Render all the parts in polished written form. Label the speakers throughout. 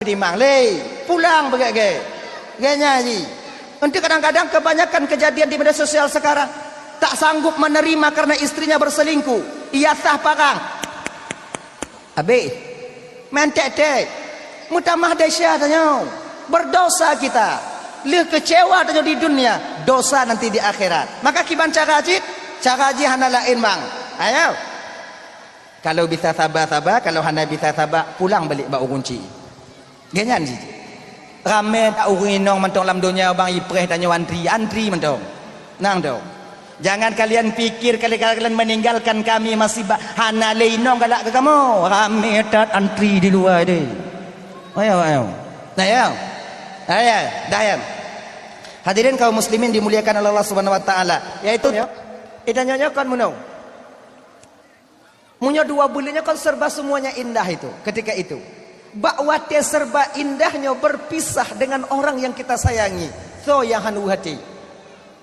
Speaker 1: di Manglei pulang begitu gaya ji. Nanti kadang-kadang kebanyakan kejadian di media sosial sekarang tak sanggup menerima karena istrinya berselingkuh, ia sah parang habis mentek-tek mutamah dahsyat tanya berdosa kita leh kecewa tanya di dunia dosa nanti di akhirat. Maka kiban cara haji hana lain bang. Ayo kalau bisa sabar-sabar, kalau hana bisa sabar pulang balik bau kunci ganyan ji. Ramai tak urung inong mentong dalam dunia bang ipreh tanya antri mentong nang dong. Jangan kalian pikir kalian meninggalkan kami masih hana leinong galak ke kamu. Ramai tak antri di luar deh. Ayo. Dayam. Hadirin kaum muslimin dimuliakan oleh Allah Subhanahu wa taala. Yaitu idanyonya kan Munyo 2 bulannya kan serba semuanya indah itu ketika itu. Bakwate serba indahnya berpisah dengan orang yang kita sayangi. So yang hanu hati.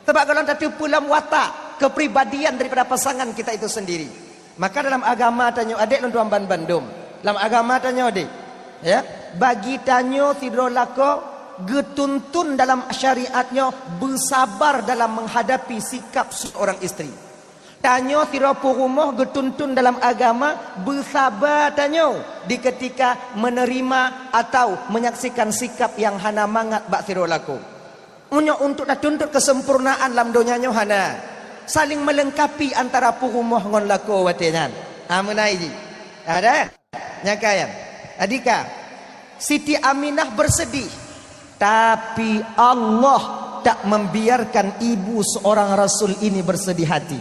Speaker 1: Sebab kalau tadi pulang watak kepribadian daripada pasangan kita itu sendiri. Maka dalam agama tanyo adik luntuan bandum. Dalam agama tanyo adik, ya, bagi tanyo tidrolako getuntun dalam syariatnya bersabar dalam menghadapi sikap seorang istri. Tanyo tirapu rumah getuntun dalam agama bersabar tanyo di ketika menerima atau menyaksikan sikap yang hana mangat bak tirolako. Unyo untuk tuntut kesempurnaan dalam dunianya hana saling melengkapi antara purumah ngon lako watenan. Amunai ji. Ada nyakayan. Adika Siti Aminah bersedih tapi Allah tak membiarkan ibu seorang rasul ini bersedih hati.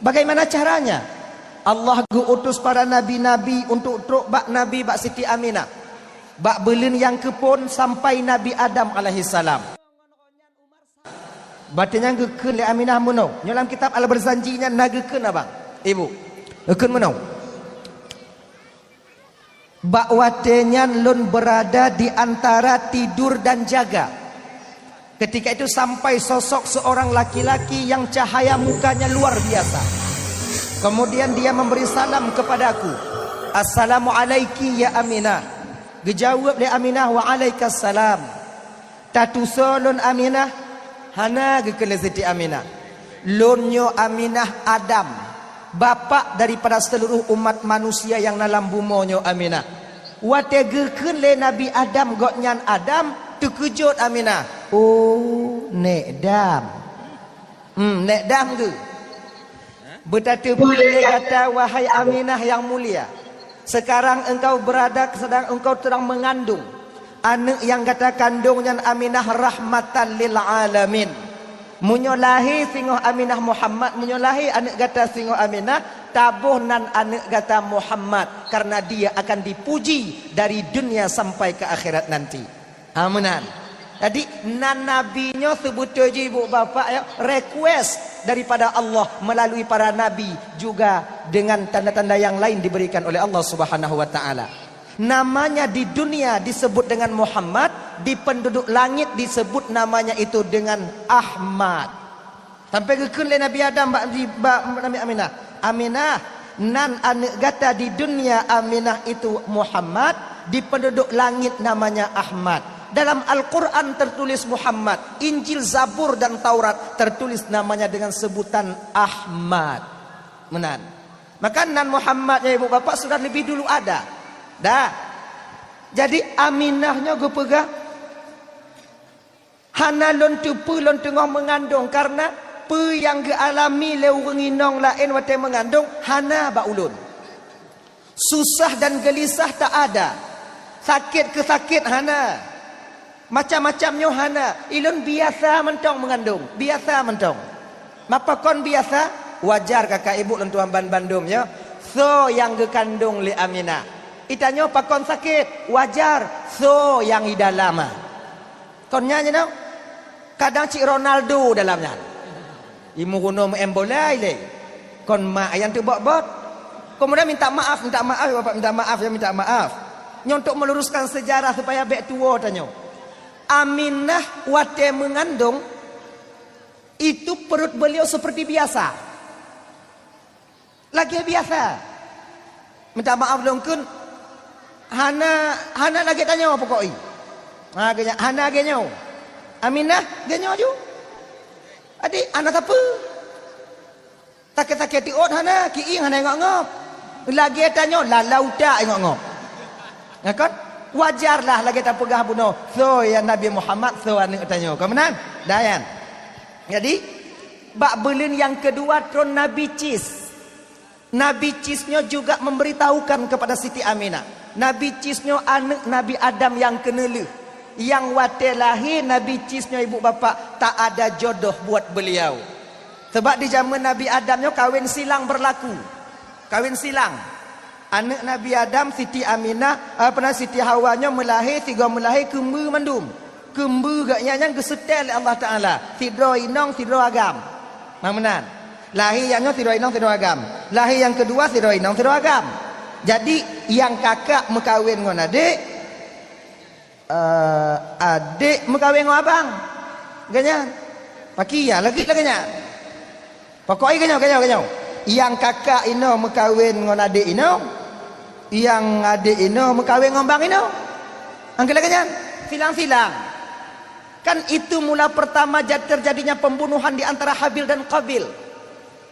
Speaker 1: Bagaimana caranya? Allah utus para nabi-nabi untuk truk bak Nabi bak Siti Aminah. Bak belin yang kepun sampai Nabi Adam alaihissalam. Batanya ngeken le Aminah munau. Dalam kitab Al-Barzanjinya nageken abang. Ibu. Ngeken munau. Bak watenya lun berada di antara tidur dan jaga. Ketika itu sampai sosok seorang laki-laki yang cahaya mukanya luar biasa. Kemudian dia memberi salam kepadaku. Assalamualaikum ya Aminah. Gejawab le Aminah wa alaikassalam. Tatusolun Aminah. Hana gekele Siti Aminah. Lonyo Aminah Adam. Bapak daripada seluruh umat manusia yang dalam bumonyo Aminah. Wate gekele Nabi Adam gotnyan Adam. Terkejut Aminah. Oh, nek dam. Nek dam ke? Bertata boleh kata wahai Aminah yang mulia. Sekarang engkau sedang engkau sedang mengandung anak yang kata kandungnya Aminah rahmatan lil alamin. Munyo lahir singoh Aminah Muhammad, munyo lahir anak kata singoh Aminah tabuh nan anak kata Muhammad karena dia akan dipuji dari dunia sampai ke akhirat nanti. Amunan. Jadi nan nabinya sebut ibu bapak ya, request daripada Allah melalui para nabi juga dengan tanda-tanda yang lain diberikan oleh Allah Subhanahu wa taala. Namanya di dunia disebut dengan Muhammad, di penduduk langit disebut namanya itu dengan Ahmad. Sampai ke Nabi Adam Nabi Aminah. Aminah nan anak gata di dunia Aminah itu Muhammad, di penduduk langit namanya Ahmad. Dalam Al-Quran tertulis Muhammad, Injil, Zabur dan Taurat tertulis namanya dengan sebutan Ahmad. Menan. Maka nan Muhammad ya ibu bapak sudah lebih dulu ada. Dah. Jadi Aminahnya gue pegang. Hana lon tupu lon tengah mengandung karena pe yang ge alami leu nginong lain wate mengandung hana ba ulun. Susah dan gelisah tak ada. Sakit kesakit hana. Macam-macamnya hana. Ilun biasa mentong mengandung. Biasa mentong. Mapa kon biasa? Wajar kakak ibu lentuan bandum ya. So yang gekandung li Aminah. Itanya pakon sakit. Wajar. So yang idalama. Konnya no? Kadang Cik Ronaldo dalamnya. Imu kuno embolai le. Kon mak yang tu bot-bot. Kemudian minta maaf bapak minta maaf. Untuk meluruskan sejarah supaya bek tua tanya. Aminah wate mengandung itu perut beliau seperti biasa. Lagi biasa. Minta maaf dong kun. Hana lagi tanya apa koi. Ganya Hana genyo. Aminah genyo ju. Adik anak apa? Tak-tak ti ot Hana ki ing Hana ngok-ngok. Lagi tanya lalau tak ngok-ngok. Ya kan? Wajarlah lagi tak pegah bunuh. So ya Nabi Muhammad so anak tanya. Kau menang? Dayan. Jadi bak belin yang kedua tron Nabi Cis. Nabi Cisnya juga memberitahukan kepada Siti Aminah. Nabi Cisnya anak Nabi Adam yang kenelu. Yang wate lahir Nabi Cisnya ibu bapa tak ada jodoh buat beliau. Sebab di zaman Nabi Adamnya kawin silang berlaku. Kawin silang. Anak Nabi Adam Siti Aminah Siti Hawanya melahir tiga melahir kembu mandum. Kembu gaknya yang gesetel Allah Taala. Tidro inong tidro agam. Mamenan. Lahir yangnya tidro inong tidro agam. Lahir yang kedua tidro inong tidro agam. Jadi yang kakak mekawin dengan adik, adik mekawin dengan abang. Ganya. Pakia lagi ganya. Pokoknya ganya. Yang kakak ino mekawin dengan adik ino, yang adik ino mekawin dengan bang ino. Angkel ganya. Silang-silang. Kan itu mula pertama terjadinya pembunuhan di antara Habil dan Qabil.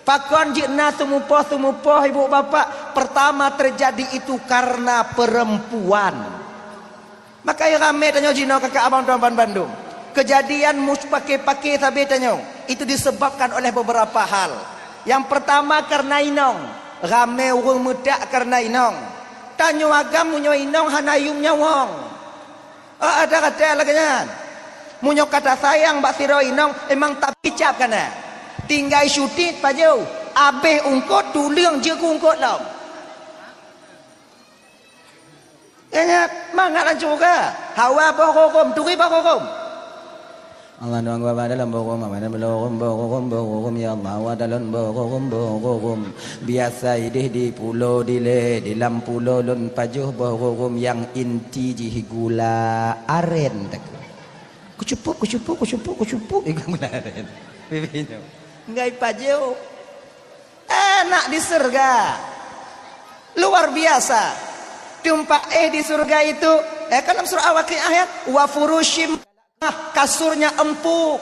Speaker 1: Pakon jikna tumupoh ibu bapak. Pertama terjadi itu karena perempuan. Maka yang ramai tanya jino kakak abang tuan Bandung. Kejadian mus pakai sabi tanya. Itu disebabkan oleh beberapa hal. Yang pertama karena inong. Ramai orang muda karena inong. Tanya agam munyo inong hanayumnya wong. Ada kata lagi kan. Munyo kata sayang bak siro inong emang tak picap kana. Tinggal syuting pajau. Abeh ungkot tulang je ku ungkot lau. Ingat mangat juga. Hawa bokom turi bokom. Allah doang gua dalam bokom mana bokom ya Allah wa dalam bokom. Biasa idih di pulau di lam pulau lon pajuh bokom yang inti ji gula aren tak. Kucupuk ikan gula aren. Bibino. Ngai pajau. Enak di surga. Luar biasa. Tumpak di surga itu kan dalam surah Al-Waqiah ayat wa furushim kasurnya empuk.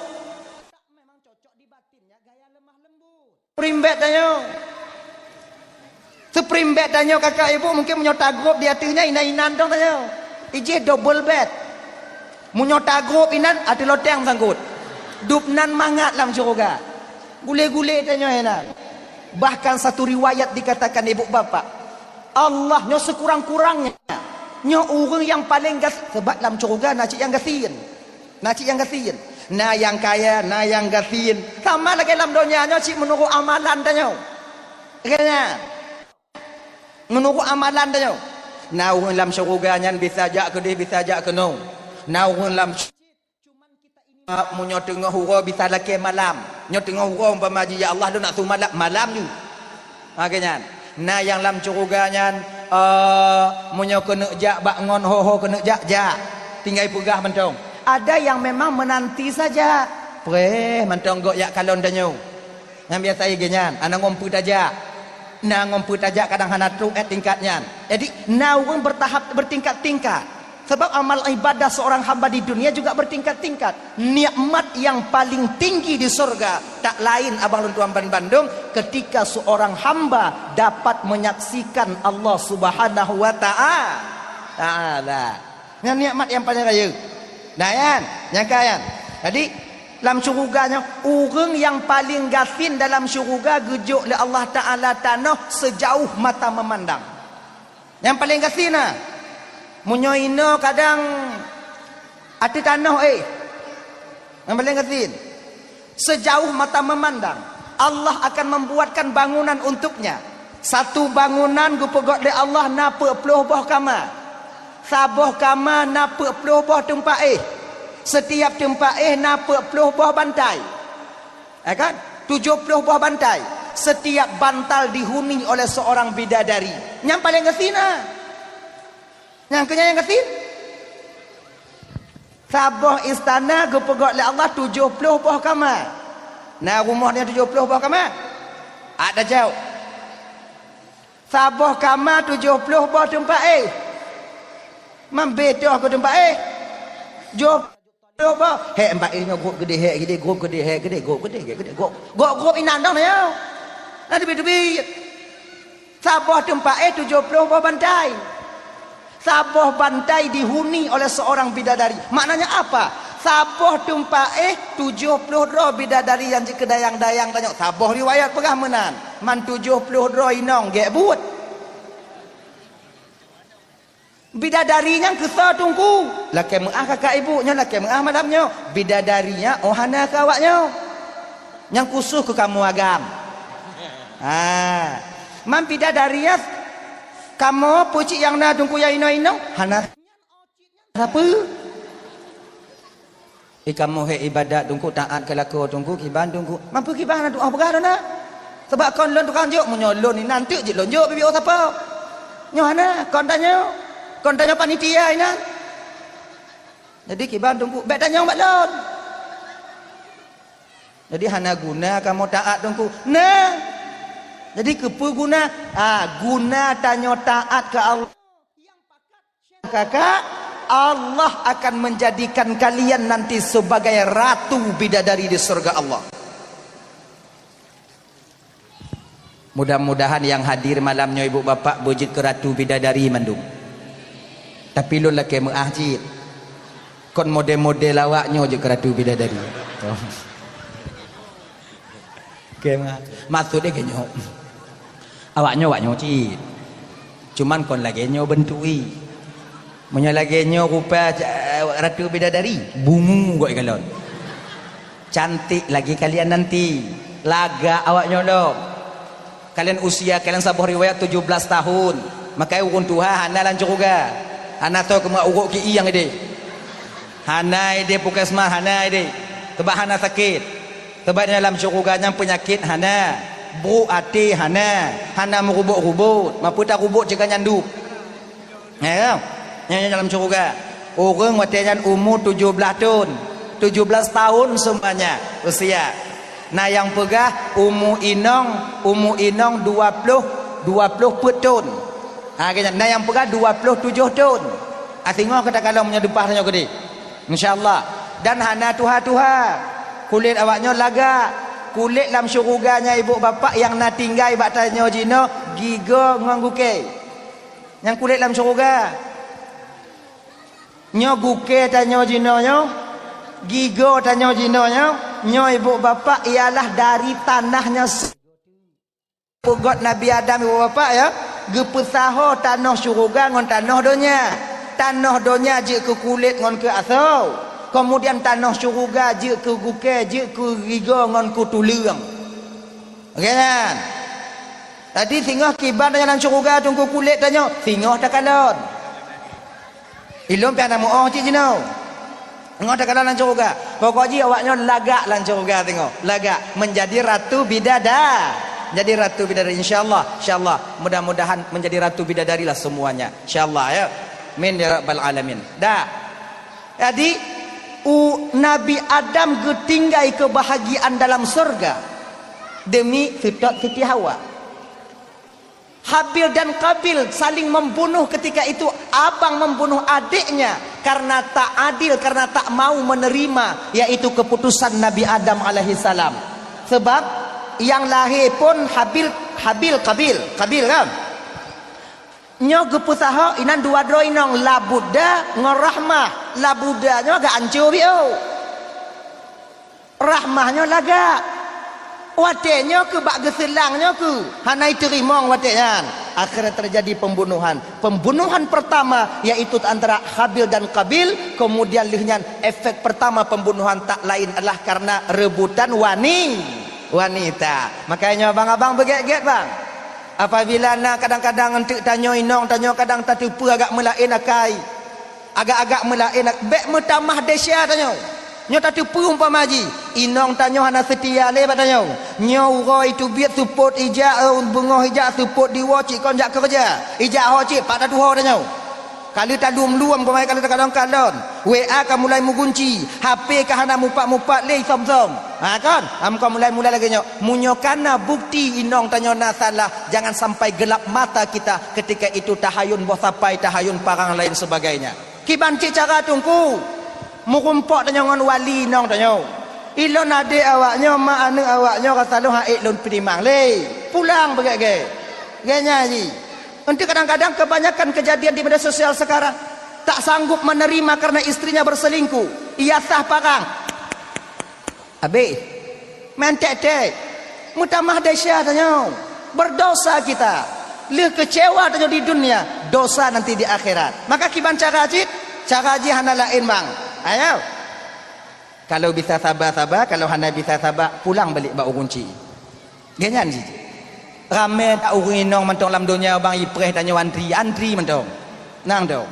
Speaker 1: Memang cocok di batinnya gaya lemah lembut. Primbet danyo. Seprimbet danyo kakak ibu mungkin menyotagrup di hatinya inan dong danyo. Ije double bed. Menyotagrup inan ati loteng sangkut. Dupnan mangat dalam surga. Gule-gule danyo enak. Bahkan satu riwayat dikatakan ibu bapak Allah nyo sekurang-kurangnya nyo orang yang paling gas sebab dalam surga nacik yang gasin. Nah yang kaya, nah yang gasin. Sama lagi dalam dunia nyo cik menurut amalan danyo. Kayaknya menurut amalan danyo. Nah orang dalam surga nyan bisa jak ke dia bisa jak ke no. Nah orang dalam cuman kita ini munyo tengah hura bisa laki malam. Nyo tengah hura umpama ya Allah lu nak tu malam tu. Kayaknya nah yang lam curuganya munyo kena jak bak ngon ho kena jak tinggal pegah mentong. Ada yang memang menanti saja. Preh mentong gok yak kalon danyo. Yang biasa igenyan ana ngompu tajak. Nah ngompu tajak kadang hana truk tingkatnya. Jadi naung bertahap bertingkat-tingkat. Sebab amal ibadah seorang hamba di dunia juga bertingkat-tingkat. Nikmat yang paling tinggi di surga tak lain abang luntuan Bandung ketika seorang hamba dapat menyaksikan Allah Subhanahu wa taala. Yang nikmat yang paling raya. Nah kan, yang kayan. Jadi dalam syurganya orang yang paling gasin dalam syurga gejuk oleh Allah taala tanah sejauh mata memandang. Yang paling gasin munyoino kadang ada tanah yang paling gasin sejauh mata memandang Allah akan membuatkan bangunan untuknya. Satu bangunan gupegot oleh Allah na 40 buah kamar. Saboh kamar na 40 buah tempat setiap tempat na 40 buah bantai. Kan 70 buah bantai. Setiap bantal dihuni oleh seorang bidadari. Yang paling gasin yang kenyang yang ketin Saboh istana gupegot oleh Allah 70 buah kamar. Nah rumahnya 70 buah kamar. Ada jauh. Saboh kamar 70 buah tempat Membedah ke tempat Jom apa? Hek mbak ini grup gede hek gede grup gede hek gede grup gede gede grup inan dah ya. Nanti bibit. Sabah tempat 70 bantai. Sabah bantai dihuni oleh seorang bidadari. Maknanya apa? Sabah tempat 70 bidadari yang jika dayang-dayang tanya. Sabah riwayat pegah menan. Man 70 inong gek buat. Bidadarinya kesal tunggu. Laki mengah kakak ibunya, laki mengah madamnya. Bidadarinya ohana kawaknya. Yang khusus ke kamu agam. Man bidadarinya kamu pucik yang na tunggu ya ino hana apa? Kamu he ibadat tunggu taat ke laku tunggu kiban tunggu. Mampu kiban na doa berada na. Sebab kon lon tukang juk menyolon ni nanti je lonjok bibi oh siapa? Nyo hana kon tanya panitia ina. Jadi kiban tunggu bet tanya mbak lon. Jadi hana guna kamu taat tunggu. Nah. Jadi kepu guna guna tanya taat ke Allah. Kakak Allah akan menjadikan kalian nanti sebagai ratu bidadari di surga Allah. Mudah-mudahan yang hadir malamnya ibu bapak wujud ke ratu bidadari mandung. Tapi lu laki mengahjid. Kon model-model awaknya je ke ratu bidadari. Maksudnya kayaknya awaknya cid. Cuman kon lagi nyo bentui. Menyo lagi nyo rupa ratu bidadari, bungu gok galon. Cantik lagi kalian nanti. Laga awaknya lo. Kalian usia kalian sabah riwayat 17 tahun. Makai urun Tuhan hana lancur juga. Hana tahu kema uruk ki yang ide. Hana ide puskesmas hana ide. Tebak hana sakit. Tebak dalam syurganya penyakit hana. Buruk hati hana merubuk-rubuk mampu tak rubuk jika nyandu ya nyanyi dalam syurga orang matinya umur 17 tahun 17 tahun semuanya usia. Nah yang pegah umur inong 20 tahun. Nah yang pegah 27 tahun. Tengok kata kalau menyedepah tanya gede insyaallah. Dan hana tuha kulit awaknya laga. Kulit dalam syuruganya ibu bapak yang nak tinggal bak tanya jino giga ngangguke. Yang kulit dalam syuruga. Nyo guke tanya jino nyo, giga tanya jino nyo ibu bapak ialah dari tanahnya pugot Nabi Adam ibu bapak ya. Gepesaho tanah syuruga ngon tanah donya. Tanah donya je ke kulit ngon ke asau. Kemudian tanah syurga je ke guke je ke giga ngan ku tulung. Okey kan? Tadi singgah kiban dengan syurga tunggu kulit tanya, singgah tak kalon. Ilum pian mau cik jino. Ngau tak kalon lan syurga. Pokoknya awaknya lagak lan syurga tengok. Lagak menjadi ratu bidadari. Jadi ratu bidadari insyaallah. Insyaallah mudah-mudahan menjadi ratu bidadari lah semuanya. Insyaallah ya. Min ya rabbal alamin. Dah. Jadi Nabi Adam ketinggai kebahagiaan dalam surga demi Siti Hawa. Habil dan Qabil saling membunuh ketika itu. Abang membunuh adiknya karena tak adil, karena tak mau menerima yaitu keputusan Nabi Adam alaihissalam. Sebab yang lahir pun Habil Qabil kan. Nyo gepusaha inan dua dro inong labuda ngorahmah. Labuda nyo agak ancur bio. Rahmahnya laga. Watenyo ke bak geselangnya ke. Hanai terimong watenyan. Akhirnya terjadi pembunuhan. Pembunuhan pertama yaitu antara Habil dan Qabil. Kemudian lihnya efek pertama pembunuhan tak lain adalah karena rebutan wanita. Makanya abang-abang begek-gek bang. Apabila nak kadang-kadang entik tanya inong, tanya kadang tak tipu agak melain akai. Agak-agak melain bek mutamah desya tanya. Nyo tak tipu umpama haji. Inong tanya hana setia le tanya. Nyo uro itu biat support ijak bunga hijak support diwa cik kon jak kerja. Ijak ho cik pak tu ho tanya. Kalau tak luam-luam kau mai kalau tak kadang-kadang. WA kau mulai mugunci, HP kau hana mupak-mupak lei som-som. Ha kan? Kau mulai lagi nyok. Munyokana bukti inong tanyo na salah. Jangan sampai gelap mata kita ketika itu tahayun boh sapai, tahayun parang lain sebagainya. Kiban cik cara tungku. Mukumpok tanyo ngon wali inong tanyo. Ilon adik awaknya, mak anu awaknya kata lu haik lun pedimang le. Pulang begitu. Genya ji. Nanti kadang-kadang kebanyakan kejadian di media sosial sekarang tak sanggup menerima karena istrinya berselingkuh. Ia sah parang. Habis. Mentek-tek. Mutamah dahsyat tanya. Berdosa kita. Lu kecewa tanya di dunia, dosa nanti di akhirat. Maka kiban cara haji hana lain bang. Ayo. Kalau bisa sabar-sabar, kalau hana bisa sabar, pulang balik bau kunci. Ganyan sih. Ramai tak urung inong mentong dalam dunia bang ipreh tanya antri mentong. Nang dong.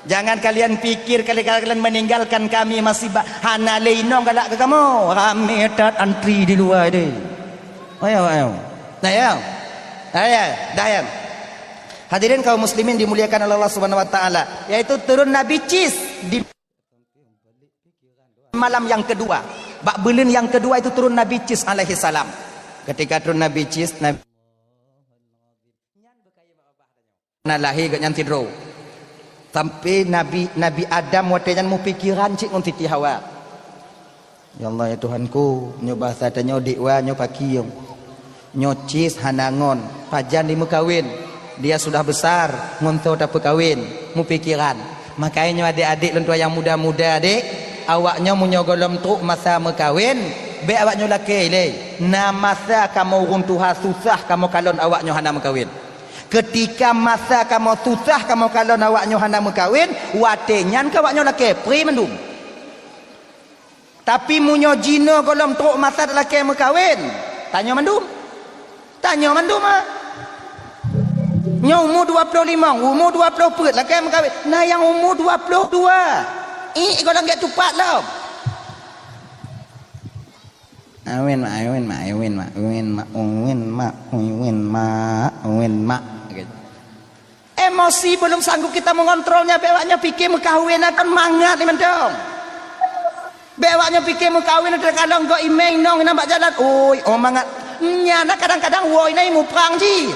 Speaker 1: Jangan kalian pikir kalian meninggalkan kami masih hana le inong galak ke kamu. Ramai tak antri di luar deh. Ayo. Dayam. Hadirin kaum muslimin dimuliakan Allah Subhanahu wa taala, yaitu turun Nabi Cis di malam yang kedua. Bak bulan yang kedua itu turun Nabi Cis alaihi salam. Ketika turun Nabi Cis, lahir gak nyan tidro. Sampai Nabi Adam watenya mu pikiran cik ngon Siti Hawa. Ya Allah ya Tuhanku, nyo bahasa tanya dikwa nyo pakiyong. Nyo cis hanangon, pajan di mukawin. Dia sudah besar, ngonto tak kawin, mu pikiran. Makanya adik-adik lentua yang muda-muda adik, awaknya munyo golom truk masa mekawin, be awaknya laki le. Na masa kamu runtuha susah kamu kalon awaknya hana mekawin. Ketika masa kamu susah kamu kalau awaknya hana mekawin, watenyan ka awaknya laki pri mendum. Tapi munyo jino golom truk masa laki mekawin, tanya mendum ah. Nyo umur 25, umur 20 perut laki mekawin. Nah yang umur 22. Golong gak tupat lah. Awin mak. Emosi belum sanggup kita mengontrolnya. Bewaknya fikir mekawin akan mangat ni mentong. Bewaknya fikir mekawin ada kalau enggak imeng nong nampak jalan. Mangat. Nyana kadang-kadang woi nai mu perang ji.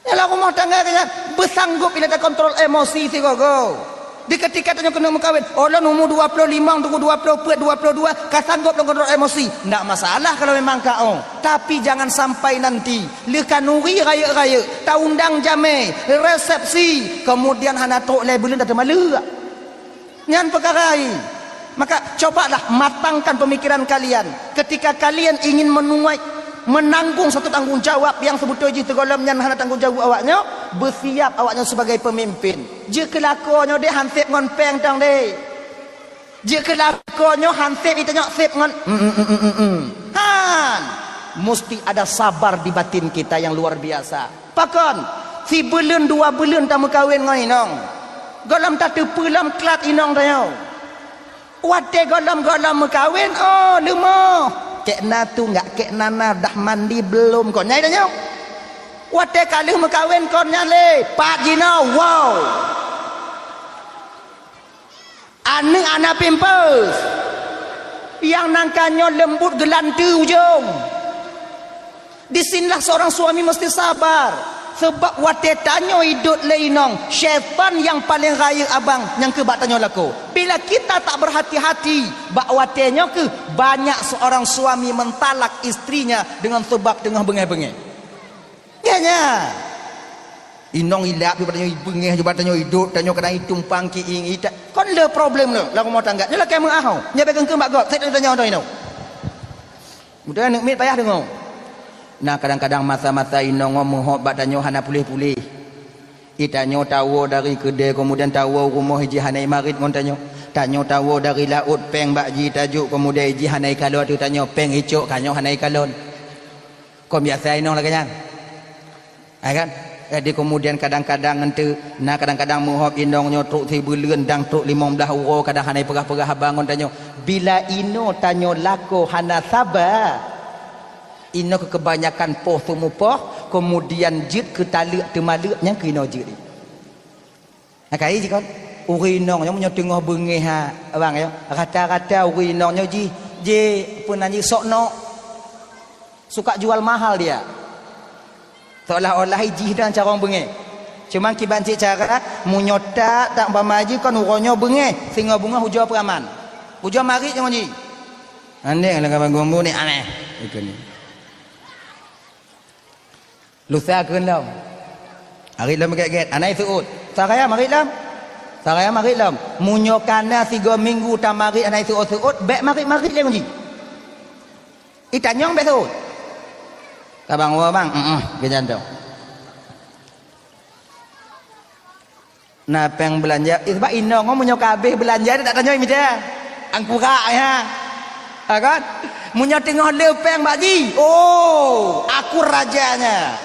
Speaker 1: Yalah rumah tangga kaya bersanggup bila tak kontrol emosi si go. Di ketika tanya kena mekawin, orang umur 25, tunggu 22, kau sanggup kontrol emosi. Tidak masalah kalau memang kau. Tapi jangan sampai nanti lekanuri raya-raya, taundang jame, resepsi, kemudian hana tok labelin dah malu. Nyan perkara ini. Maka cobalah matangkan pemikiran kalian. Ketika kalian ingin menanggung satu tanggungjawab yang sebetulnya tergolongnya hana tanggungjawab awaknya, bersiap awaknya sebagai pemimpin. Jika kelakuannya dia hansip ngon peng tang deh. Jika kelakuannya hansip itu nyok sip ngon mesti ada sabar di batin kita yang luar biasa. Pakon si bulan 2 bulan tak mekawin ngon inong. Golam tak tepulam klat inong tayo. Wate golam mekawin lumo. Kek natu enggak kek nana dah mandi belum kau nyai dah nyok. Wate kali mekawin kau nyale Pak Jino wow. Ane anak pimpus yang nangkanya lembut gelantu ujung. Disinilah seorang suami mesti sabar. Sebab wate tanyo hidup leinong syaitan yang paling raya abang yang ke bak tanyo laku. Bila kita tak berhati-hati bak watenya ke banyak seorang suami mentalak istrinya dengan sebab dengan bengeh-bengeh. Ganya. Inong ilap di tanyo bengeh di tanyo hidup tanyo kena hitung pangki ing ita. Kon le problem le lagu mau tangga. Nyala kamu ahau. Nya pegang ke bak gok. Saya tanya orang ini. Mudah nak mit payah dengar. Nah kadang-kadang masa-masa inong ngomong bak tanyo hana pulih-pulih. Itanyo tawo dari kedai kemudian tawo rumah hiji hanai marit ngon tanyo tawo dari laut peng bak ji tajuk kemudian hiji hanai kalon tu tanyo peng hicuk kanyo hanai kalon. Kau biasa inong lagi kan? Kan? Jadi kemudian kadang-kadang nanti kadang-kadang muhab inong nyo truk 1000 leun dang truk 15 euro kadang hanai perah-perah bangun tanyo. Bila ino tanyo lako hana sabar. Ino kebanyakan poh tumupoh kemudian jid ke talak temalak yang kena jid. Akai ji kon. Uri inong nya munyo tengah bengih ha abang ya. Kata-kata uri inong nya ji pun anji sokno. Suka jual mahal dia. Seolah-olah ji dan cara orang bengih. Cuma kiban cik cara munyota tak bamaji kon uronyo bengih singa bunga hujau peraman. Hujau mari jangan ji. Ande kalau kawan gombo ni aneh. Itu ni. Lusa kelam. Hari lam get-get. Anai suut. Saraya mari lam. Saraya mari lam. Munyo kana 3 minggu ta mari anai suut. Bek mari jangan ji. Itanyong bek suut. Kabang wa bang. Gejan tu. Nah peng belanja. Sebab inong munyo kabeh belanja tak tanya mita. Angkura ya. Kan? Munyo tengah lepeng baji. Oh, aku rajanya.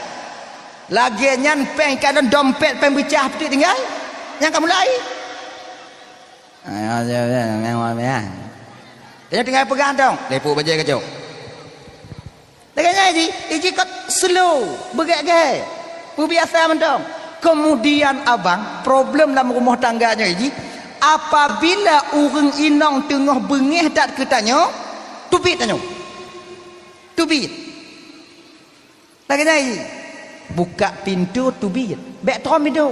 Speaker 1: Lagi nyan peng kanan dompet peng becah peti tinggal. Yang kamu lai. Ayo memang ya. Dia tinggal pegang dong. Lepuk baja kacau. Dengannya iji kot slow, begak-gak. Biasa mendong. Kemudian abang, problem dalam rumah tangganya iji, apabila urang inong tengah bengih tak ketanya, tubit tanya. Tubit. Lagi iji, buka pintu tubit. Bek tom itu.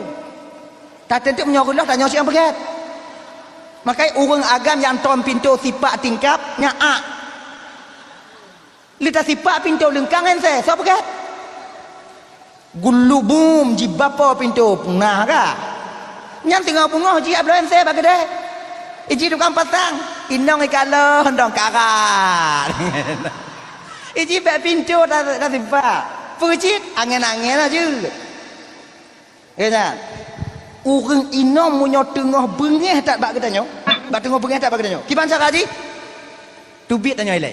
Speaker 1: Tak tentu menyorulah tanya siapa berat. Makanya urang agam yang tom pintu sifat tingkap nyaak. Lita sifat pintu lengkangan saya, siapa berat? Gulubum jibapa pintu punah ka. Nyang tengah bunga ji ablan saya bagi deh. Iji tukang pasang, inong ikalo ndong karat. Iji bak pintu dah sifat. Pujit angin-angin aja. Kena. Urang inong munyo tengah bengih tak bak katanya. Bak tengah bengih tak bak katanya. Kiban cara ji? Tubit tanya ilai.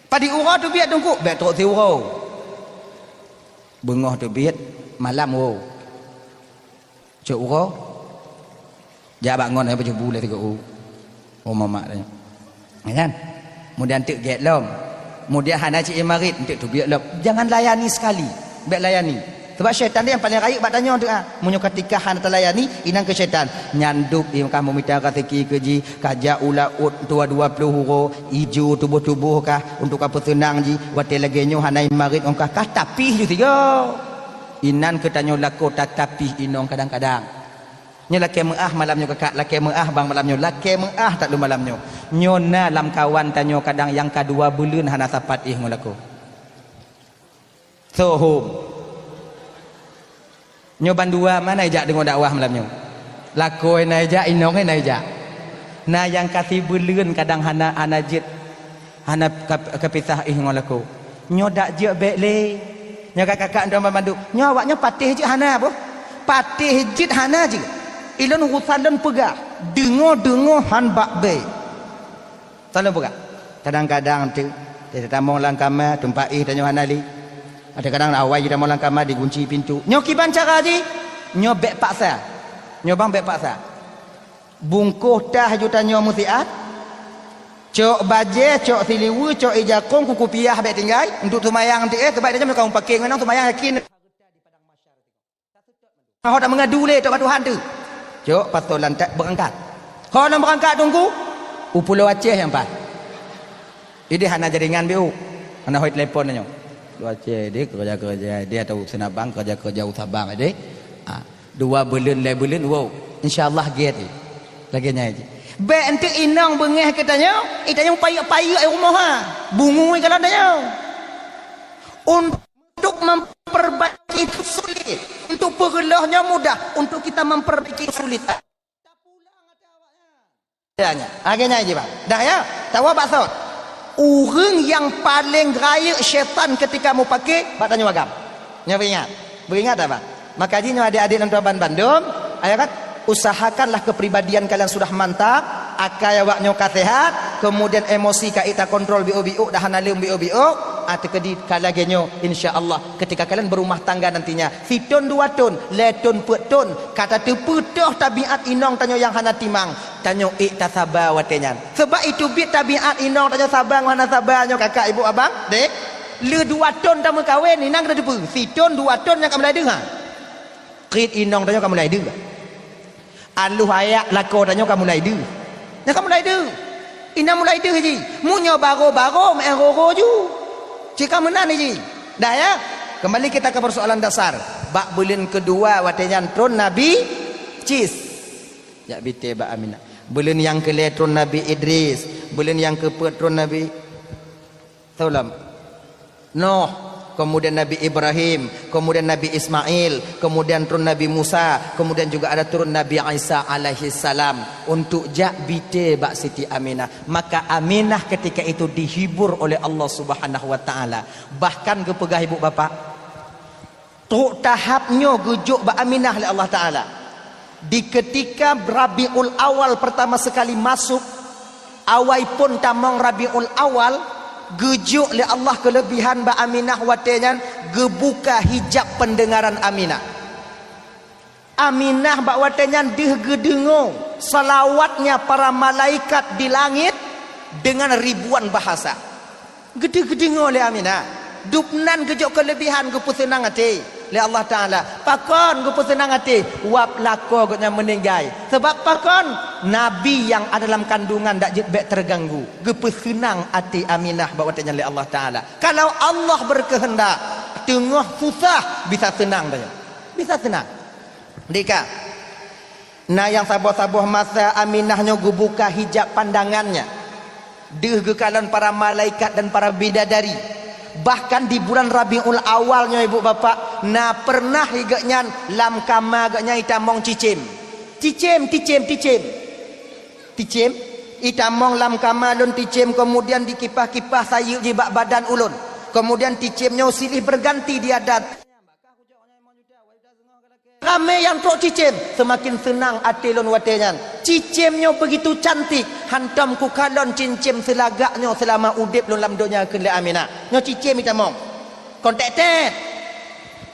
Speaker 1: Padi urau tubit tungku, bak tok si urau. Bengah tubit malam wo. Cuk urau. Ja bangun ai baju bule 3 u. Oh mamak tanya. Kan? Kemudian tek get lom. Kemudian hana cik marit untuk tubit lom. Jangan layani sekali. Baik layani. Sebab syaitan dia yang paling raik bak tanya tu ah. Munyo ketika hana terlayani inang ke syaitan. Nyanduk kamu minta rezeki keji, kajak ulaut tua 20 huro, ijo tubuh-tubuh kah untuk apa senang ji, watel lagi nyo hanai marit ongkah kah tapi ju tiga. Inan ketanyo lako tapi inong kadang-kadang. Nyo laki meah malamnyo kakak, laki meah bang malamnyo, laki meah tak lu malamnyo. Nyo na lam kawan tanyo kadang yang kedua bulan hana sapat ngolako. So home. Nyo bandua mana ijak dengan dakwah malamnyo. Lakoi na ijak inong na ijak. Na yang kasih bulan kadang hana anajit hana kepisah ngolako. Nyo dak je bek le. Nyo kakak ndom mandu. Nyo awaknya patih je hana apa? Patih jit hana je. Ilon urusan pegah. Dengo han bak be. Tolong pegah. Kadang-kadang tu dia tamong lang kamar tempat tanya hana li. Ada kadang awal kita mau langkah mah dikunci pintu. Nyo kiban cara ji. Nyo bek paksa. Nyo bang bek paksa. Bungkuh tah juta nyo musiat. Cok baje, cok siliwu, cok ijakong kuku piah bek tinggal untuk tumayang nanti sebab dia macam kau pakai ngan tumayang yakin. Kau tak mengadu le tok Tuhan tu. Cok patolan tak berangkat. Kau nak berangkat tunggu. Pulau Aceh yang pas. Ini hana jaringan biu. Hana hoi telefon nyo. Aceh dia kerja dia tahu senabang kerja usabang dia. 2 bulan wow insyaallah get lagi nyaji be ente inang bengeh katanya itanya payah ai rumah ha bungu kalau tanya untuk memperbaiki itu sulit untuk pergelahnya mudah untuk kita memperbaiki sulit tak pulang ada awaknya akhirnya aja Pak dah ya tahu maksud orang yang paling gaya syaitan ketika mau pakai pak tanya agam nyo beringat apa maka jinyo adik-adik nonton Bandung ayat kan usahakanlah kepribadian kalian sudah mantap akai awaknya sehat kemudian emosi kita kontrol bio dah hanalem bio atekedi kalagenyo insyaallah ketika kalian berumah tangga nantinya fitun 2 ton letun petun kata teputoh tabiat inong tanyo yang hana timang tanyo iktasaba watenyan sebab itu bit tabiat inong tanyo sabang hana sabanyo kakak ibu abang dek le 2 ton tamu kawin inang kada depu fitun 2 ton yang kamu lai dengar krit inong tanyo kamu lai dengar Aluh ayak lako tanya kamu mulai du. Nak kamu mulai du. Ina mulai du ji. Munyo baro-baro me roro ju. Cika menan ji. Dah ya. Kembali kita ke persoalan dasar. Bak bulan kedua watenyan tron Nabi Cis. Ya bite Bak Aminah. Bulan yang ke tron Nabi Idris. Bulan yang ke tron Nabi Taulam. Nuh, kemudian Nabi Ibrahim, kemudian Nabi Ismail, kemudian turun Nabi Musa, kemudian juga ada turun Nabi Isa alaihi salam untuk jak bite Bak Siti Aminah. Maka Aminah ketika itu dihibur oleh Allah Subhanahu wa taala. Bahkan ke pegah ibu bapa. Truk tahapnya gujuk Bak Aminah oleh Allah taala. Di ketika Rabiul Awal pertama sekali masuk, awai pun tamang Rabiul Awal gejuk oleh Allah kelebihan Bak Aminah watenya gebuka hijab pendengaran Aminah. Aminah Bak watenya digedengo salawatnya para malaikat di langit dengan ribuan bahasa. Gede-gedengo oleh Aminah. Dupnan gejuk kelebihan gepu senang hati oleh Allah Ta'ala. Pakon gepu senang hati wap lako gotnya meninggai. Sebab pakon Nabi yang ada dalam kandungan tak jebek terganggu. Gepu senang hati Aminah bawatnya oleh Allah Ta'ala. Kalau Allah berkehendak tengah susah bisa senang dia. Bisa senang. Dika. Nah yang sabuh-sabuh masa Aminahnya gebuka hijab pandangannya. Dihgekalan para malaikat dan para bidadari. Bahkan di bulan Rabiul Awalnya ibu bapa, nah pernah higanya lam kama agaknya itamong cicim itamong lam kama lun cicim, kemudian dikipah-kipah sayur di bak badan ulun, kemudian cicimnya silih berganti dia dat. Ramai yang trok cicim, semakin senang hati lun watenyan. Cicimnya begitu cantik, hantam ku kalon cincim selagaknya selama udip lun lam dunia ke Aminah. Nyo cicim kita mong. Kon tek-tek.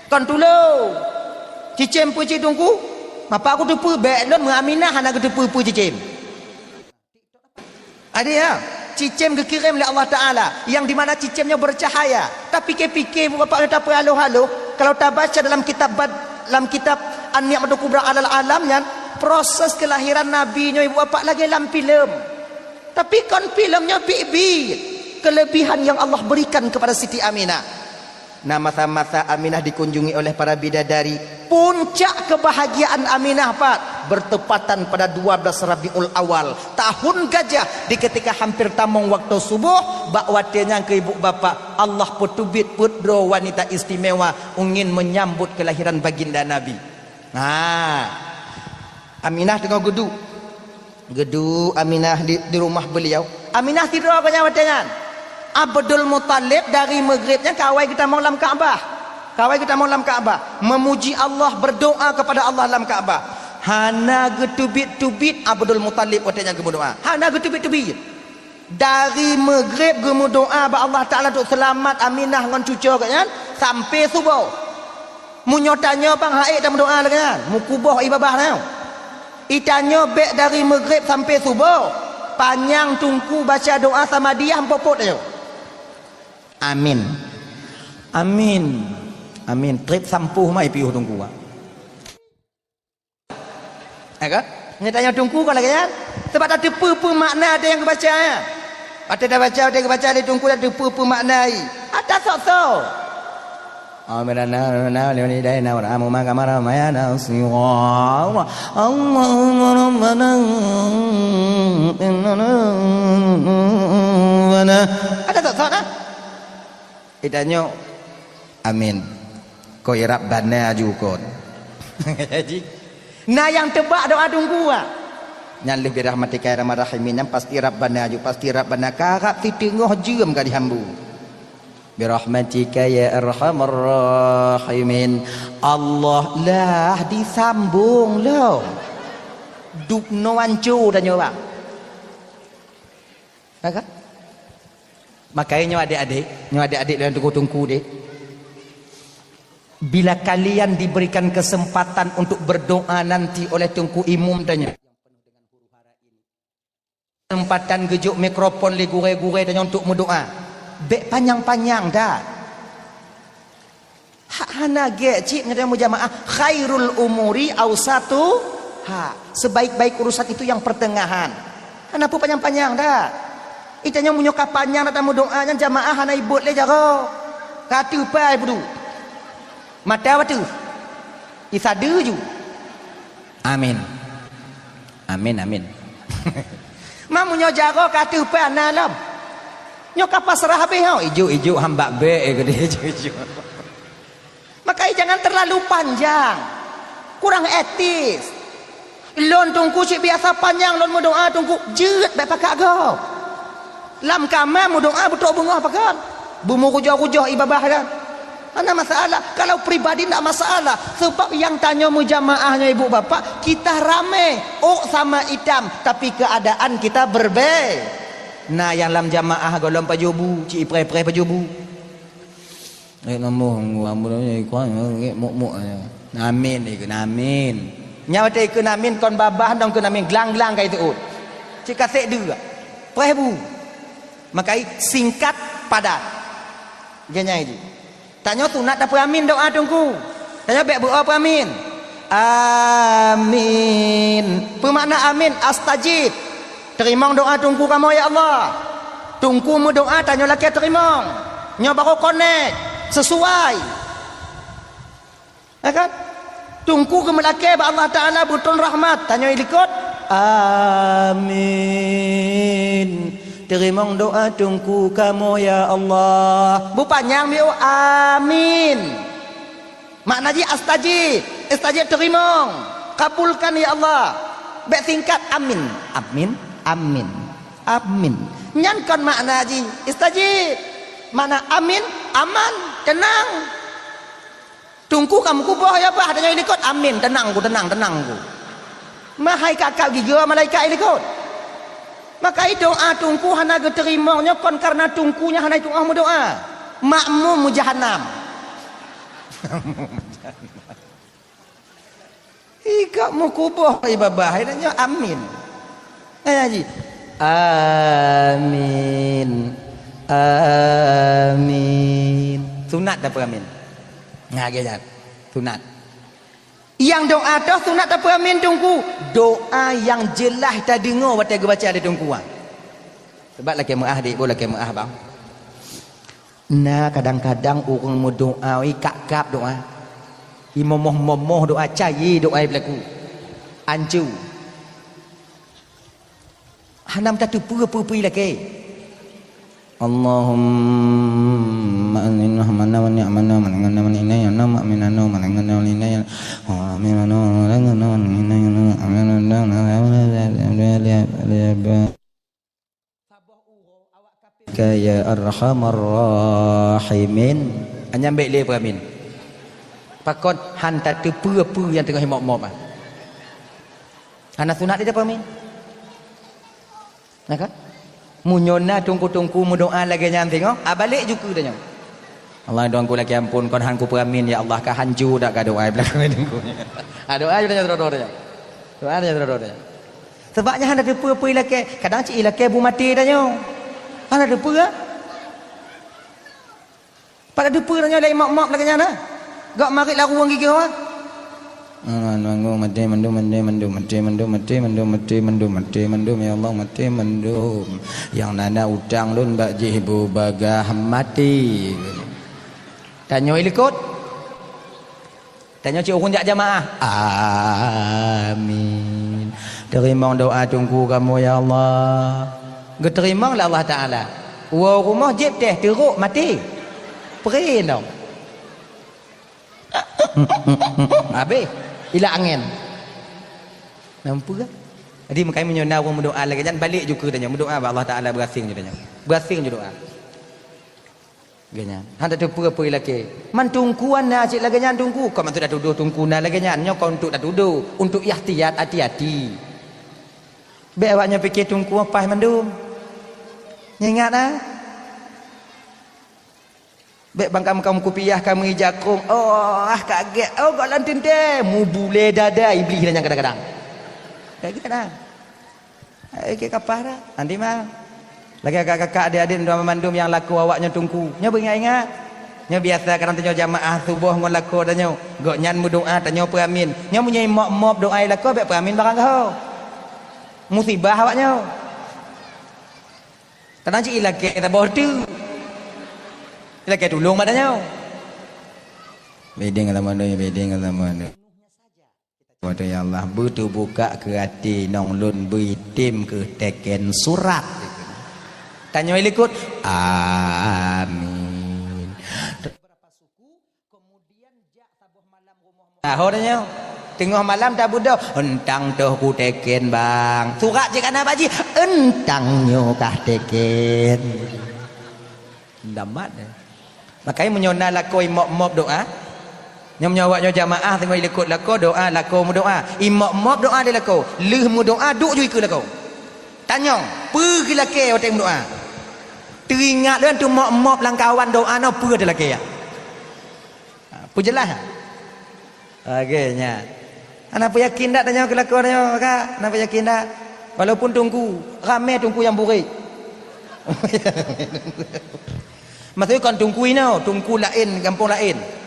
Speaker 1: Kon tulo. Cicim pu cidungku. Mapa aku tepu bek lun Aminah anak tepu cicim. Ada ya. Cicim dikirim oleh Allah Ta'ala yang dimana cicimnya bercahaya. Tapi fikir bapak kata apa halo-halo, kalau tak baca dalam kitab An-Ni'matul Kubra alal alamnya, proses kelahiran nabinya ibu bapak lagi dalam filem. Tapi kan filmnya bibit kelebihan yang Allah berikan kepada Siti Aminah. Nah masa-masa Aminah dikunjungi oleh para bidadari. Puncak kebahagiaan Aminah Pak bertepatan pada 12 Rabiul Awal tahun gajah, di ketika hampir tamong waktu subuh bakwatnya ke ibu bapa Allah petubit putro wanita istimewa ingin menyambut kelahiran baginda Nabi. Nah Aminah tengah gedu Aminah di rumah beliau. Aminah tidur apa nyawatnya? Abdul Muttalib dari maghribnya kawai kita mau dalam Kaabah memuji Allah, berdoa kepada Allah dalam Kaabah. Hana getubit-tubit Abdul Muttalib watanya berdoa. Hana getubit-tubit dari maghrib gemu doa ba Allah Taala untuk selamat Aminah ngan cucu kan sampai subuh. Munyotanya bang haid dalam doa kan mukubah ibadah tau. Itanya bek dari maghrib sampai subuh. Panjang tungku baca doa sama dia popot ayo. Amin. Trip sampuh mai piuh tungku. Kan? Nyatanya tungku kalau kan? Sebab ada apa makna ada yang baca. Ada dah baca, ada yang baca di tungku ada apa makna. Ada sok-sok. Amirana ni dai na ramu ma kamara maya na siwa. Allahumma rabbana inna ada sok-sok nah. Idanyo amin. Ko irab bana jukon. Nah yang tebak doa tunggu ah. Nyan lebih rahmatika rahmat rahimin pasti rabbana ju pasti rabbana karap ti tengah jeum ka dihambu. Bi rahmatika ya arhamar rahimin. Allah lah disambung lo. Dupno wancu dah nyoba. Kakak? Makanya adik-adik dalam tungku-tungku dek. Bila kalian diberikan kesempatan untuk berdoa nanti oleh tungku imum tanya. Kesempatan gejuk mikrofon le gure-gure tanya untuk berdoa. Bek panjang-panjang dah. Hana ge cik ngada jamaah khairul umuri awsatu Sebaik-baik urusan itu yang pertengahan. Kenapa panjang-panjang dah? Itanya munyok panjang datang doanya jamaah hana ibut le jaro. Katu pai budu. Mata watu. Isadu ju. Amin. Amin. Mamunyo jaro katu pai analam. Nyok pasrah habis hau ijo hamba be gede ijo. Maka jangan terlalu panjang. Kurang etis. Lon tungku cik biasa panjang lon mu doa tungku jeut bae pakak go. Lam kamar mu doa betul bunga apa kan? Bumu kujah-kujah ibadah kan? Mana masalah? Kalau pribadi tak masalah. Sebab yang tanya mu jamaahnya ibu bapa, kita ramai. Oh sama hitam, tapi keadaan kita berbeza. Nah yang lam jamaah golong pajubu, cik pre-pre pajubu. Namun ambulannya ikut muk. Amin ikut amin. Nyawa ikut amin kon babah dong ikut amin gelang-gelang kayak itu. Cik kasih dua. Prebu. Makai singkat padat. Ganya itu. Tanya sunat apa amin doa tungku. Tanya baik buat apa amin. Amin. Pemakna amin astajib. Terima doa tungku kamu ya Allah. Tungku mu doa tanya laki terima. Nya baru connect sesuai. Ya kan? Tungku ke melaki Allah Taala buton rahmat. Tanya ikut. Amin. Terima doa tungku kamu ya Allah. Bu panjang biu amin. Makna ji astajib. Astajib terima. Kabulkan ya Allah. Baik singkat amin. Amin. Nyankan makna ji istajib. Mana amin aman tenang. Tungku kamu kubah ya bah tanya ikut amin tenang ku. Mahai kakak gigi malaikat ikut. Maka doa tungku hana diterimanya kon karena tungkunya hana itu mu doa. Makmum jahannam. Ika mu kubah ibadah nanya amin. Haji. Amin. Sunat apa amin? Ngagejan. Sunat. Yang doa dah sunat apa amin tungku? Doa yang jelas kita dengar waktu kita baca ada tungkuan. Sebab laki muah dik boleh laki muah bang. Nah kadang-kadang orang mu doa kak doa. Momoh doa cayi doa berlaku. Ancu. Hanam tak tu pura-pura lagi. Allahumma anna hamana wa ni'mana wa ngana wa inna ya nama minana wa ngana wa inna ya amina wa ngana wa inna ya amina ya arhamar rahimin. Anyam baik le amin. Pakon hantar tu pura-pura yang tengah mok-mok ah. Ana sunat dia apa amin? Nak kan? Munyona tungku mu doa lagi nyam tengok balik juga dah nyam. Allah doaku lagi ampun kon hanku peramin ya Allah ka hanju dak ka doa belakang tungkunya. Doa je dah dah. Doa je dah. Sebabnya hana depa lagi kadang cik lagi bu mati dah nyam. Hana depa. Pada depa dah nyam lai mak-mak lagi nyana. Gak marik la ruang gigi ah. Nanggu mati mendum ya Allah mati mendum yang nana udang lun bak jibu bagah mati. Tanya ikut. Tanya cik ukun jak jamaah. Amin. Terima doa tunggu kamu ya Allah. Terima lah Allah Taala. Wa rumah jeb teh teruk mati. Perin dong. Habis hilang angin. Nampak tak? Jadi makanya menyona orang berdoa lagi jangan balik juga tanya berdoa Allah Taala berasing je tanya. Berasing je doa. Ganyan. Handa tu pura-pura lagi. Man tungkuan na cik lagi nyan tungku. Kau man tu dah tuduh tungku na lagi nyan. Nyo kau untuk dah tuduh. Untuk ihtiyat hati-hati. Be awaknya fikir tungku apa mandum. Ingat ah. Baik bangkam kamu kupiah kamu ijakum. Oh kaget. Oh kau lantin teh. Mu bule dada iblis dan yang kadang-kadang. Kayak gitu dah. Kayak kapara. Nanti mah. Lagi kakak-kakak adik-adik dua memandum yang laku awaknya tungku. Nya beringat-ingat. Nya biasa kadang tanya jamaah subuh ngon lako dah nyo. Gok nyan mu doa tanya peramin. Nya punya mop doa lako bek peramin barang kau. Musibah awaknya. Kadang cik ilake kita bodoh. Ilake tolong madanya. Bedeng ala mana bedeng ala mana. Pada ya Allah betul buka ke hati nong lun bitim ke teken surat. Tanya ikut amin. Beberapa suku kemudian jak sabuh malam rumah. Tahornya tengah malam dah budak entang tuh ku teken bang. Surat je kana baji entangnya kah teken. Damat. Makanya menyona lakoi mop doa. Yang menyawaknya jamaah tengok ikut lako doa lako mu doa. Imam doa dia lako. Leh mu doa duk ju ikut lako. Tanya, pergi laki orang doa. Teringat dia tu mop langkawan doa no per dia laki ya. Pu jelas. Agaknya. Anak pun yakin tak tanya ke lako tanya kak. Anak pun yakin tak. Walaupun tunggu ramai tunggu yang burik. Maksudnya kan tunggu ini, tunggu lain, kampung lain.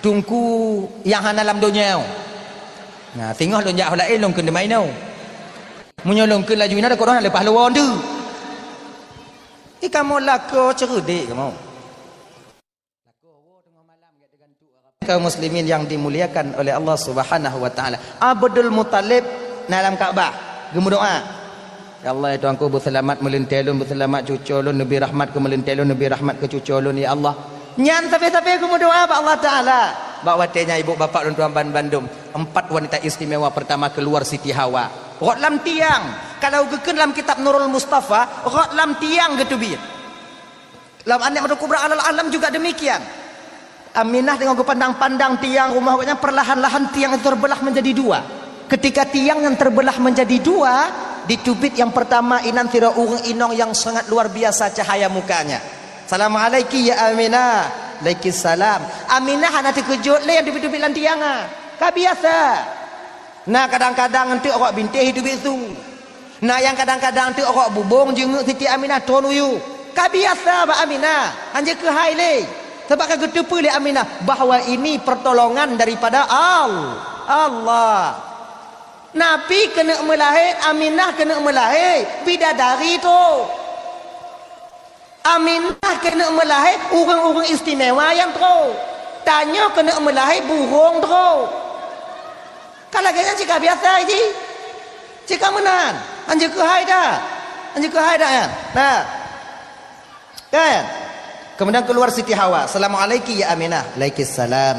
Speaker 1: Tunggu yang hana dalam dunia. Nah, tengok lonjak lain long kena main tau. Munyo long kena laju ina dak orang lepas lawan tu. Kamu lako cerdik kamu. Kaum muslimin yang dimuliakan oleh Allah Subhanahu wa taala. Abdul Muttalib dalam Kaabah gemu doa. Ya Allah ya Tuhanku berselamat melentelun berselamat cuculun nabi rahmat ke melentelun nabi rahmat ke cuculun ya Allah. Nyan sampai-sampai aku doa pak Allah Ta'ala. Bawa watenya ibu bapak dan tuan Bandung. 4 wanita istimewa pertama keluar Siti Hawa. Rotlam tiang. Kalau geken dalam kitab Nurul Mustafa, rotlam tiang gitu bi. Dalam An-Ni'matul Kubra alal alam juga demikian. Aminah tengok ke pandang-pandang tiang rumah katanya perlahan-lahan tiang itu terbelah menjadi 2. Ketika tiang yang terbelah menjadi 2, ditubit yang pertama inan tira urang inong yang sangat luar biasa cahaya mukanya. Assalamualaikum ya Aminah. Waalaikumsalam. Aminah hana terkejut le yang dubit-dubit lan tiang ah. Ka biasa. Nah kadang-kadang nanti orang bintih hidup itu. Nah yang kadang-kadang nanti orang bubung jenguk Siti Aminah tonuyu. Ka biasa ba Aminah. Anje ke hai le. Sebab ka getepu le Aminah bahawa ini pertolongan daripada Allah. Nabi kena melahir, Aminah kena melahir bidadari tu. Aminah kena melahir orang-orang istimewa yang teruk. Tanya kena melahir burung teruk. Kalau kayaknya jika biasa ini, jika menan, anjir ke hai dah ya. Nah, kan? Kemudian keluar Siti Hawa. Assalamualaikum ya Aminah. Waalaikumsalam.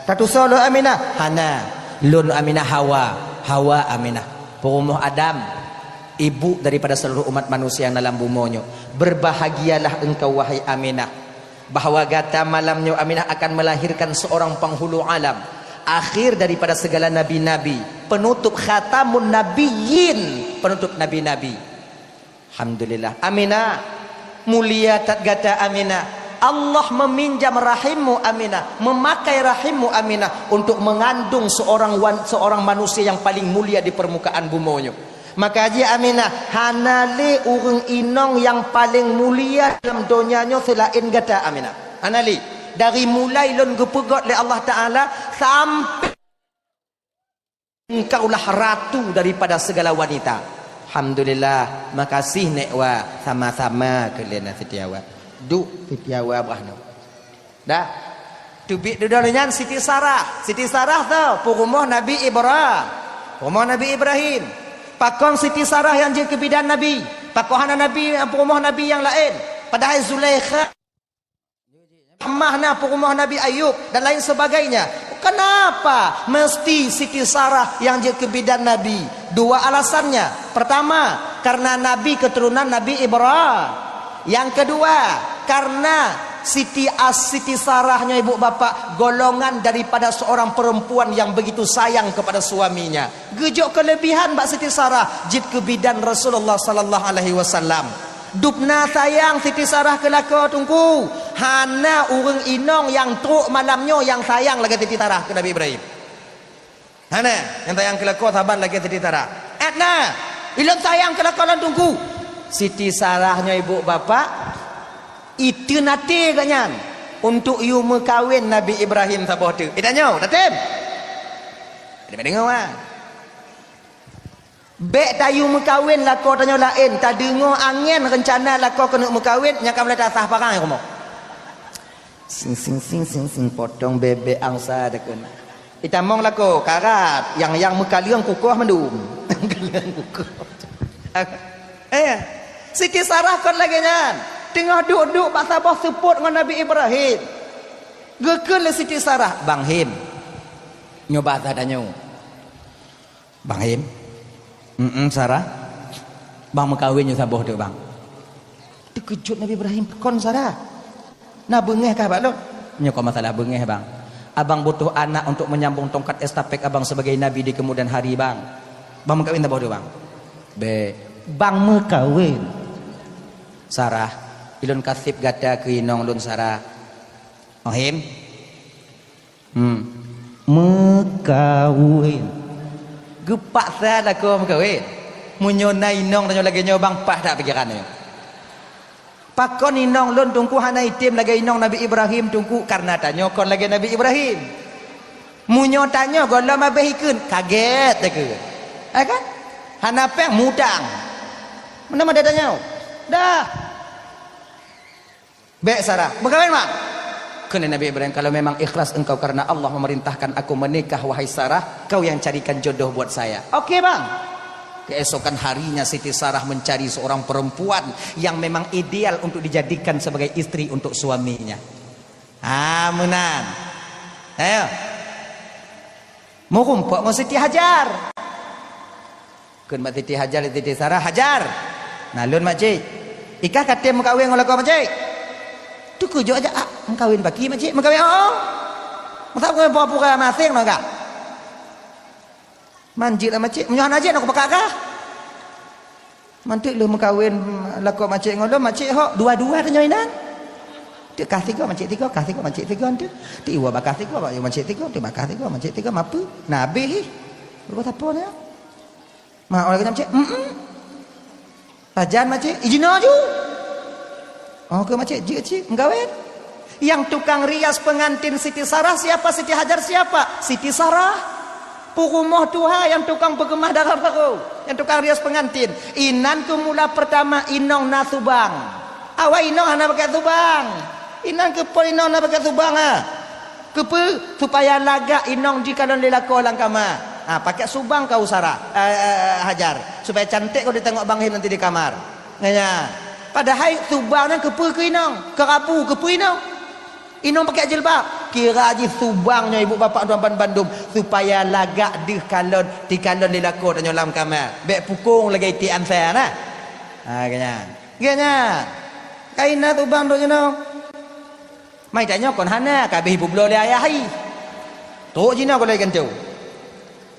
Speaker 1: Tatu solo Aminah. Hana. Lun Aminah Hawa Aminah. Perumuh Adam. Ibu daripada seluruh umat manusia yang dalam bumonyo. Berbahagialah engkau wahai Aminah. Bahawa gata malamnya Aminah akan melahirkan seorang penghulu alam. Akhir daripada segala nabi-nabi. Penutup khatamun nabiyyin. Penutup nabi-nabi. Alhamdulillah. Aminah. Mulia tat gata Aminah. Allah meminjam rahimmu Aminah. Memakai rahimmu Aminah. Untuk mengandung seorang manusia yang paling mulia di permukaan bumonyo. Maka haji Aminah hanali urang inong yang paling mulia dalam dunianya selain gata Aminah. Hanali dari mulai lon gepegot oleh Allah Taala sampai engkaulah ratu daripada segala wanita. Alhamdulillah, makasih nekwa sama-sama kalian Siti Hawa. Duk Siti Hawa brahno. Dah. Tubik dudalnya Siti Sarah. Siti Sarah tau rumah Nabi Ibrahim. Pakon Siti Sarah yang jadi kebidan Nabi. Pakohana Nabi rumah Nabi yang lain. Padahal Zulaikha Mahna rumah Nabi Ayub dan lain sebagainya. Kenapa mesti Siti Sarah yang jadi kebidan Nabi? 2 alasannya. Pertama, karena Nabi keturunan Nabi Ibrahim. Yang kedua, karena Siti Sarahnya ibu bapak golongan daripada seorang perempuan yang begitu sayang kepada suaminya. Gejok kelebihan Mbak Siti Sarah jid kebidan Rasulullah sallallahu alaihi wasallam. Dupna sayang Siti Sarah kelaka tungku. Hana urang inong yang truk malamnya yang sayang lagi Siti Sarah ke Nabi Ibrahim. Hana yang sayang kelaka saban lagi Siti Sarah. Etna ilon sayang kelaka lan tungku. Siti Sarahnya ibu bapak itu nanti kanyan untuk you mekawin Nabi Ibrahim saboh tu. Tanya, tatem. Dia dengar ah. Bek tayu mekawin lah kau tanya lain, tak dengar angin rencana lah kau kena mekawin, nyakam lah tak sah parang aku mau. Sing potong bebek angsa dah kena. Itamong lah kau karat yang mekaliang kukuh mendum. Kaliang kukuh. Siti Sarah kon lagi nyan. Tengah duduk pak Sabah support dengan Nabi Ibrahim. Gekel le Siti Sarah, Bang Him. Nyoba tadanya. Bang Him. Sarah. Bang mekawin yo Sabah tu bang. Terkejut Nabi Ibrahim kon Sarah. Nah bengeh kah bak lo? Nya kok masalah bengeh bang. Abang butuh anak untuk menyambung tongkat estafet abang sebagai nabi di kemudian hari bang. Bang mekawin Sabah tu bang. Bang mekawin. Sarah, ilun kasip gada ke inong lun Sarah. Ohim. Mekawin. Gepak saya lah kau mekawin. Munyona inong tanya lagi nyobang pah tak pikirannya. Pakon inong lun tungku hana itim lagi inong Nabi Ibrahim tungku karena tanya kon lagi Nabi Ibrahim. Munyo tanya golam abeh ikun kaget tak ke? Kan? Hana peng mudang. Mana ada tanya? Dah. Baik Sarah, berkawin mak. Kena Nabi Ibrahim, kalau memang ikhlas engkau karena Allah memerintahkan aku menikah wahai Sarah, kau yang carikan jodoh buat saya. Okey bang. Keesokan harinya Siti Sarah mencari seorang perempuan yang memang ideal untuk dijadikan sebagai istri untuk suaminya. Menan. Ayo. Mau kumpul mau Siti Hajar. Kun mak Siti Hajar Siti Sarah Hajar. Nalun makcik. Ikah kata mengkawin oleh kau makcik. Tu kujo aja mengkawin bagi makcik mengkawin masa kau pura-pura masing no kah? Manjit lah makcik, menyohan aja nak pakak kah? Mantik lu mengkawin laku makcik ngolo makcik hok dua-dua tanya inan. Tu kasih kau makcik tiga, kasih kau makcik tiga tu. Ti iwa bakasih kau makcik tiga, tu bakasih kau makcik tiga mapu. Nabi berbuat apa ni? Mak orang kata makcik, Tajan makcik, izin aja. Oh ke makcik, cik, mengkawin. Yang tukang rias pengantin Siti Sarah siapa? Siti Hajar siapa? Siti Sarah. Purumah Tuhan yang tukang bergemah darah baru. Yang tukang rias pengantin. Inan ke mula pertama inong na subang. Awak inong hana pakai subang. Inan ke pun inong na pakai subang Kepe supaya lagak inong jika don lelako lang kama. Pakai subang kau Sarah Hajar supaya cantik kau ditengok Bang Him nanti di kamar. Nganya. Padahal subang nan kepe ke inong, kerabu kepe inong. Inong pakai jilbab. Kira aja subangnya ibu bapa tuan Bandung supaya lagak di kalon lelako tanya lam kamar. Bek pukung lagi tian saya nah. Ganya. Kaina subang tu jeno. Mai tanya kon hana kabeh ibu belo le ayah hai. Tok jina ko lagi kentu.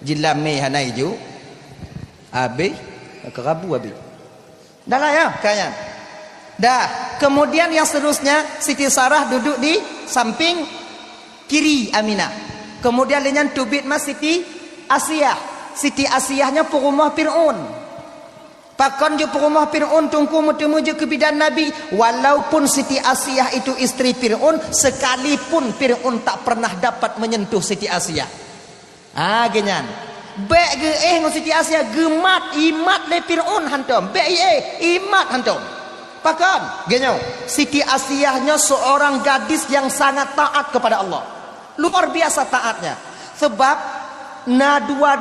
Speaker 1: Jilam ni hana hiju. Abi kerabu abi. Dah lah ya kaya. Dah, kemudian yang seterusnya Siti Sarah duduk di samping kiri Aminah. Kemudian dengan tubit mas Siti Asiyah. Siti Asiyahnya perumah Fir'aun. Pakon je perumah Fir'aun tungku mutu-mutu ke bidan Nabi. Walaupun Siti Asiyah itu istri Fir'aun, sekalipun Fir'aun tak pernah dapat menyentuh Siti Asiyah. Genyan. Bek ge ngau Siti Asiyah gemat imat le Fir'aun hantum. Bek imat hantum. Pakon, genyo. Siti Asiyahnya seorang gadis yang sangat taat kepada Allah. Luar biasa taatnya. Sebab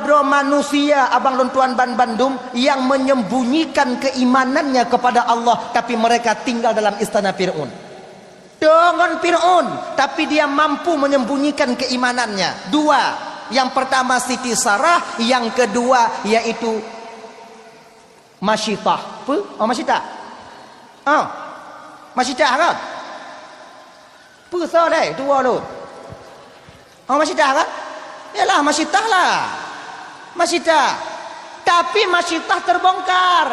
Speaker 1: dua manusia abang lontuan Bandung yang menyembunyikan keimanannya kepada Allah, tapi mereka tinggal dalam istana Fir'aun. Dengan Fir'aun, tapi dia mampu menyembunyikan keimanannya. Dua. Yang pertama Siti Sarah, yang kedua yaitu Masyitah. Apa? Masyitah. Masyitah kan? Pusat deh, dua lu. Masyitah kan? Yalah Masyitah lah. Masyitah. Tapi Masyitah terbongkar.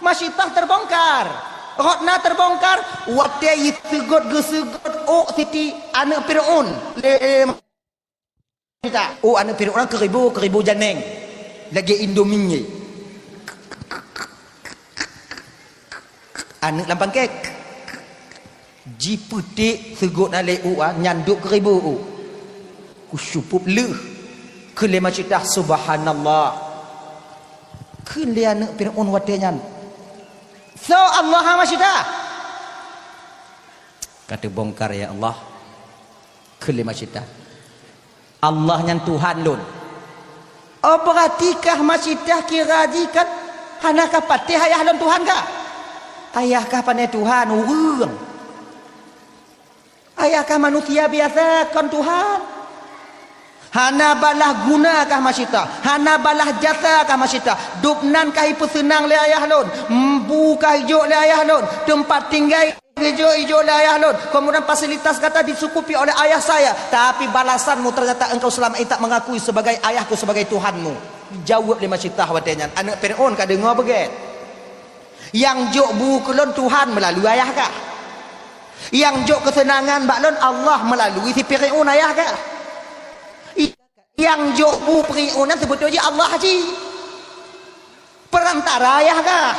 Speaker 1: Masyitah terbongkar. Rotna terbongkar. Waktu itu gesugut Siti anak Fir'aun. Anak Fir'aun keribu janeng. Lagi Indomie. Anak lampang kek ji putik segut nalek nyanduk ke ribu ku syupup leh ke le macitah subhanallah ke le anak Fir'aun watenyan so Allah macitah kata bongkar ya Allah ke le macitah Allah yang Tuhan lun oh berartikah macitah kira jikan hanakah patih ayah lun Tuhan kah ayahkah pandai Tuhan urang ayahkah manusia biasa kon Tuhan hana balah gunakah masyita hana balah jasakah masyita dupnan kah pesenang le ayah lon buka hijau le ayah lon tempat tinggal hijau le ayah lon kemudian fasilitas kata disukupi oleh ayah saya tapi balasanmu ternyata engkau selama ini tak mengakui sebagai ayahku sebagai Tuhanmu jawab le masyita watenya anak Fir'aun kah dengar beget yang jok buku lon Tuhan melalui ayah kah yang jok kesenangan bak lon Allah melalui si Fir'aun ayah kah yang jok bu Fir'aun sebetulnya Allah haji perantara ayah kah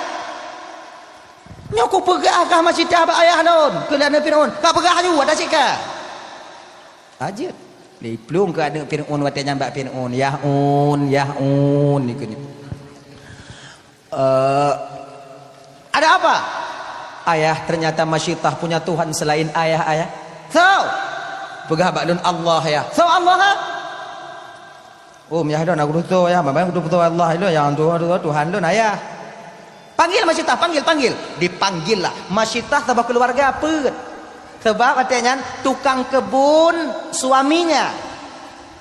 Speaker 1: nyoku pegah kah masih dah bak ayah lon kelana Fir'aun kah pegah juga ada sikah aja ni pelung ke ada Fir'aun watanya bak Fir'aun yahun ni kini ada apa ayah ternyata masyitah punya Tuhan selain ayah so pegah bak lon Allah ya so Allah ya don aku tu ya memang aku tu Allah itu yang Tuhan lu ayah panggil masyitah panggil dipanggil lah masyitah sebab keluarga apa sebab katanya tukang kebun suaminya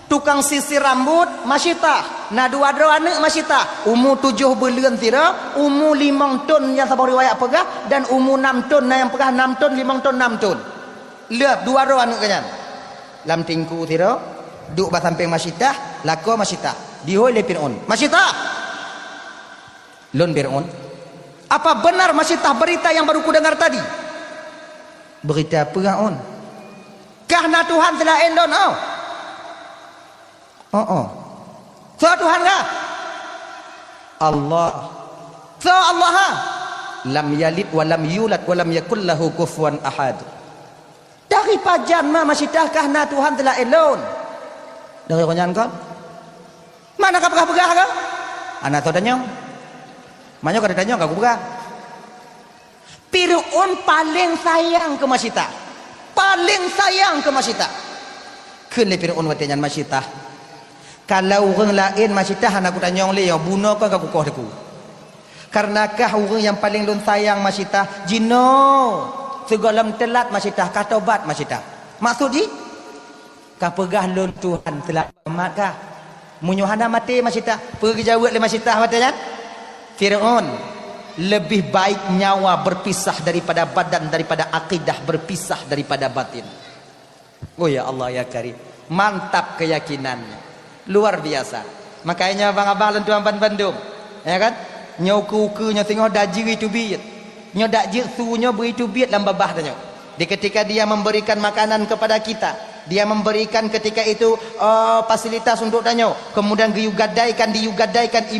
Speaker 1: tukang sisir rambut masyitah nah dua anak masyitah umur 7 bulan tira umur 5 ton yang sabari riwayat pegah dan umur 6 ton yang pegah 6 ton 5 ton 6 ton lihat dua anak kanyan lam tingku tira duk ba samping masyitah lako masyitah dihoi le Fir'aun masyitah lon Fir'aun apa benar masyitah berita yang baru ku dengar tadi berita apa Fir'aun kahna Tuhan selain lon so Tuhan kah Allah so Allah lam yalid wa lam yulad wa lam yakul lahu kufuwan ahad dari pajan masyitah kahna Tuhan selain lon dari konyan kau mana kau pegah kau anak tu tanya mana kau tanya kau pegah Fir'aun paling sayang ke masyitah paling sayang ke masyitah kena Fir'aun watanya masyitah kalau orang lain masyitah anak aku tanya oleh yang bunuh kau kau aku karenakah orang yang paling lun sayang masyitah jino segalam telat masyitah katobat masyitah maksud ji kah pegah lon Tuhan selamat kah munyuhana mati masyitah pergi jawab le masyitah matanya Fir'aun lebih baik nyawa berpisah daripada badan daripada akidah berpisah daripada batin oh ya Allah ya Karim mantap keyakinannya luar biasa makanya abang-abang lon tuan Bandung ya kan nyoku nya tengok dajiri tu biit nyo dajir sunya beri tu biit dalam babah tanya di ketika dia memberikan makanan kepada kita dia memberikan ketika itu fasilitas untuk tanyo kemudian diugadaikan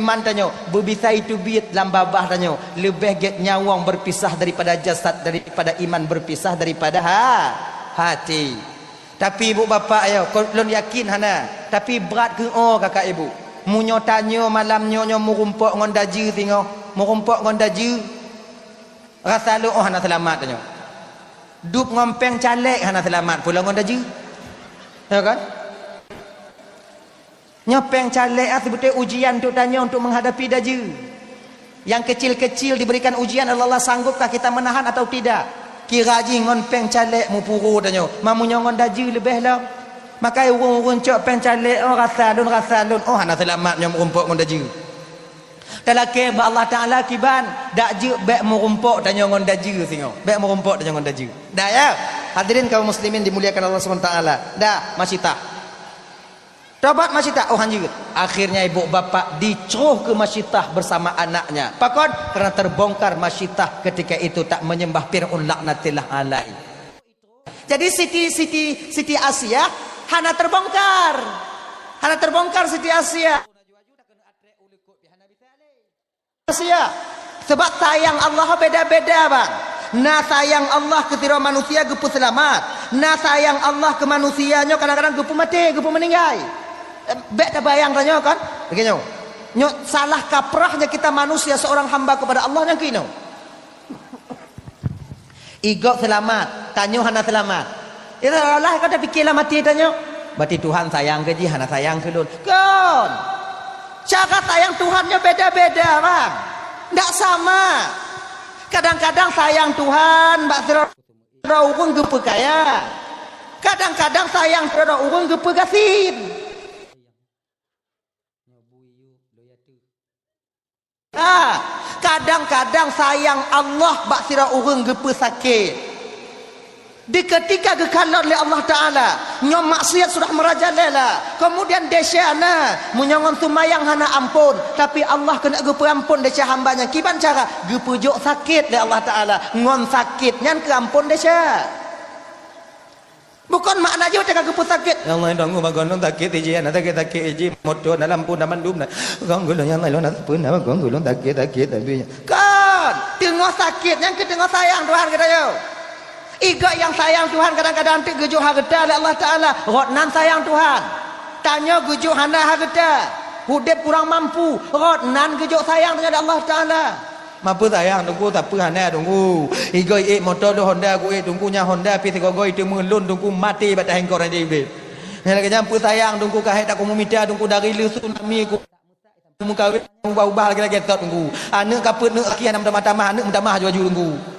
Speaker 1: iman tanyo berbisa itu biit dalam babah tanyo lebih get nyawang berpisah daripada jasad daripada iman berpisah daripada hati tapi ibu bapa ayo kolon yakin hana tapi berat ke kakak ibu munyo tanyo malam nyo murumpok ngon daji tengok murumpok ngon daji rasa lu hana selamat tanyo dup ngompeng calek hana selamat pula ngon daji ya kan nyopeng calek sebetulnya ujian untuk tanya untuk menghadapi daju yang kecil-kecil diberikan ujian Allah sanggupkah kita menahan atau tidak kira ji ngonpeng calek mu puru tanya mamunya ngon daju lebih lah maka urung-urung cok peng calek rasa lun hana selamat nyom rumpuk ngon daju talake ba Allah Taala kiban dak je bek merumpuk tanya ngon daju tengok bek merumpuk tanya ngon daju dah ya hadirin kaum muslimin dimuliakan Allah Subhanahu wa taala dah masyitah tobat masyitah hanjir akhirnya ibu bapa diceruh ke masyitah bersama anaknya pakon kerana terbongkar masyitah ketika itu tak menyembah Fir'aun laknatillah alaihi jadi Siti Asia hana terbongkar Siti Asia sebab sayang Allah beda-beda bang Na sayang Allah ke tira manusia gepu selamat. Na sayang Allah ke manusianya kadang-kadang gepu mati, gepu meninggal. Bek tak bayang tanya kan? Begini. Nyok salah kaprahnya kita manusia seorang hamba kepada Allah yang kino. Igok selamat, tanyo hana selamat. Itu Allah kau dah fikirlah mati tanyo. Berarti Tuhan sayang ke ji, hana sayang ke lun. Kon. Cara sayang Tuhannya beda-beda, bang. Tak sama. Kadang-kadang sayang Tuhan, mbak sira urang gepe kaya. Kadang-kadang sayang sira urang gepe gasin. Kadang-kadang sayang Allah bak sira urang gepe sakit. Di ketika gekalon oleh Allah Ta'ala nyom maksiat sudah merajalela, kemudian desyana menyongon sumayang hana ampun, tapi Allah kena gepe ampun desya hambanya. Kiban cara gepe jok sakit oleh Allah Ta'ala, ngon sakit nyan ke ampun desya. Bukan makna je macam gepe sakit. Ya Allah dong magon sakit iji ana sakit iji motor dalam pun dalam dum na. Gong gulung yang lain nak pun nama gong gulung sakit tapi kan tengah sakit yang ke tengah sayang Tuhan kata yo. Iga yang sayang Tuhan kadang-kadang tik gejuk harta oleh Allah Ta'ala. Rotnan sayang Tuhan. Tanya gejuk hana harta. Hudip kurang mampu. Rotnan gejuk sayang dengan Allah Ta'ala. Mampu sayang tunggu tak apa hana tunggu. Iga motor do Honda ku tunggunya Honda pi tiga goi tu melun tunggu mati batah hengkor aja ibe. Yang lagi mampu sayang tunggu kahit tak kumumita tunggu dari lu tsunami ku. Muka ubah lagi tok tunggu. Anak kaput nak kian nam tamah anak tamah jaju tunggu.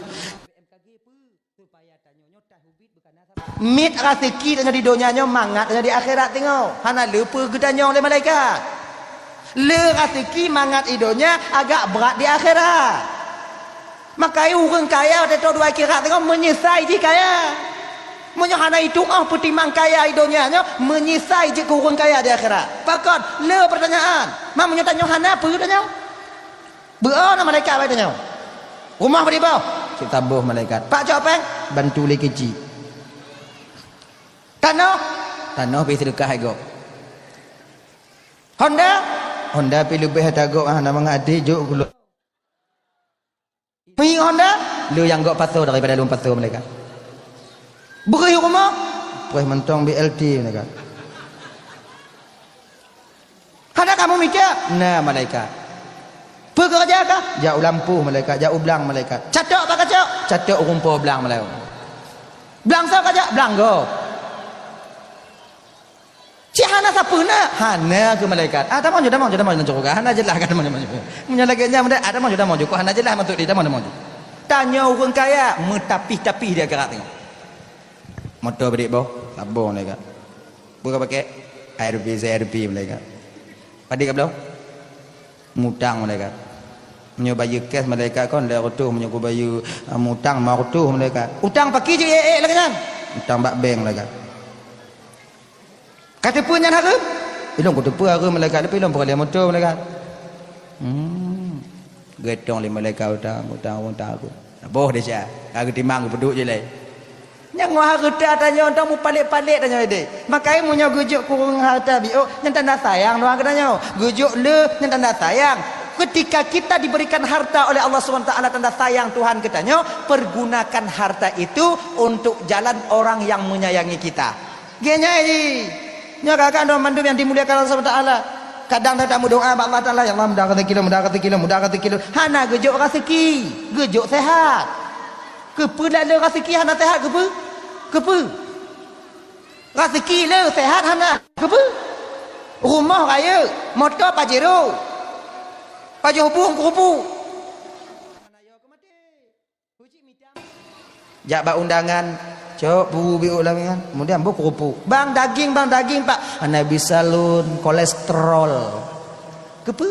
Speaker 1: Mit rezeki tanya di dunianya mangat tanya di akhirat tengok. Hana lupa gedanya oleh malaikat. Le rezeki mangat idonya agak berat di akhirat. Maka orang kaya atau dua akhirat tengok menyesai di kaya. Hana itu pertimang kaya idonya menyesai je orang kaya di akhirat. Pakon le pertanyaan. Mam tanya hana apa tanya? Beana malaikat apa tanya? Rumah beribu. Kita boh malaikat. Pak jawapan bantu le kecil. Tanah pergi sedekah agak. Honda pergi lebih agak nama ngadi juk gulu. Pergi Honda, lu yang gak pasal daripada lu pasal mereka. Beri rumah, pergi mentong BLT mereka. Kada kamu mikir? Nah malaikat. Bekerja kah? Jauh lampu malaikat, jauh belang malaikat. Catok apa kacau? Catok rumput belang malaikat. Belang sao kacau? Belang go. Hana sapuna hana ke malaikat. Tak mau juga. Hana jelah kan mau. Menyalahkannya ada mau juga. Hana jelah untuk dia mau. Tanya orang kaya, metapih-tapih dia gerak tengok. Motor berik bawah, sabun malaikat. Buka pakai ARP malaikat. Padik ke belau? Mutang malaikat. Menyobayu kes malaikat kan dah rutuh menyoku bayu mutang mau rutuh malaikat. Utang pakai je lagi kan. Utang bak bank malaikat. Kata pun yang harap ilong kata pun harap malaikat tapi ilong pergi motor malaikat getong lima malaikat utang aku boh dia sia aku timang aku peduk je lai yang harap tanya orang mu palik-palik tanya dia makanya mu nyo gujuk kurang harta bio yang tanda sayang doang katanya gujuk le yang tanda sayang ketika kita diberikan harta oleh Allah SWT tanda sayang Tuhan katanya pergunakan harta itu untuk jalan orang yang menyayangi kita genya ini. Nya kakak doa mandum yang dimuliakan Allah SWT. Kadang tak doa Allah Ta'ala ya Allah mudah kata kilo. Hana gejuk rezeki, gejuk sehat. Kepe le rezeki hana sehat kepe. Rezeki le sehat hana kepe. Rumah raya, motor Pajero. Pajero hubung kerupu. Jak bak undangan cok buru lah kan kemudian bu kerupuk bang daging pak ana bisa lun kolesterol kepe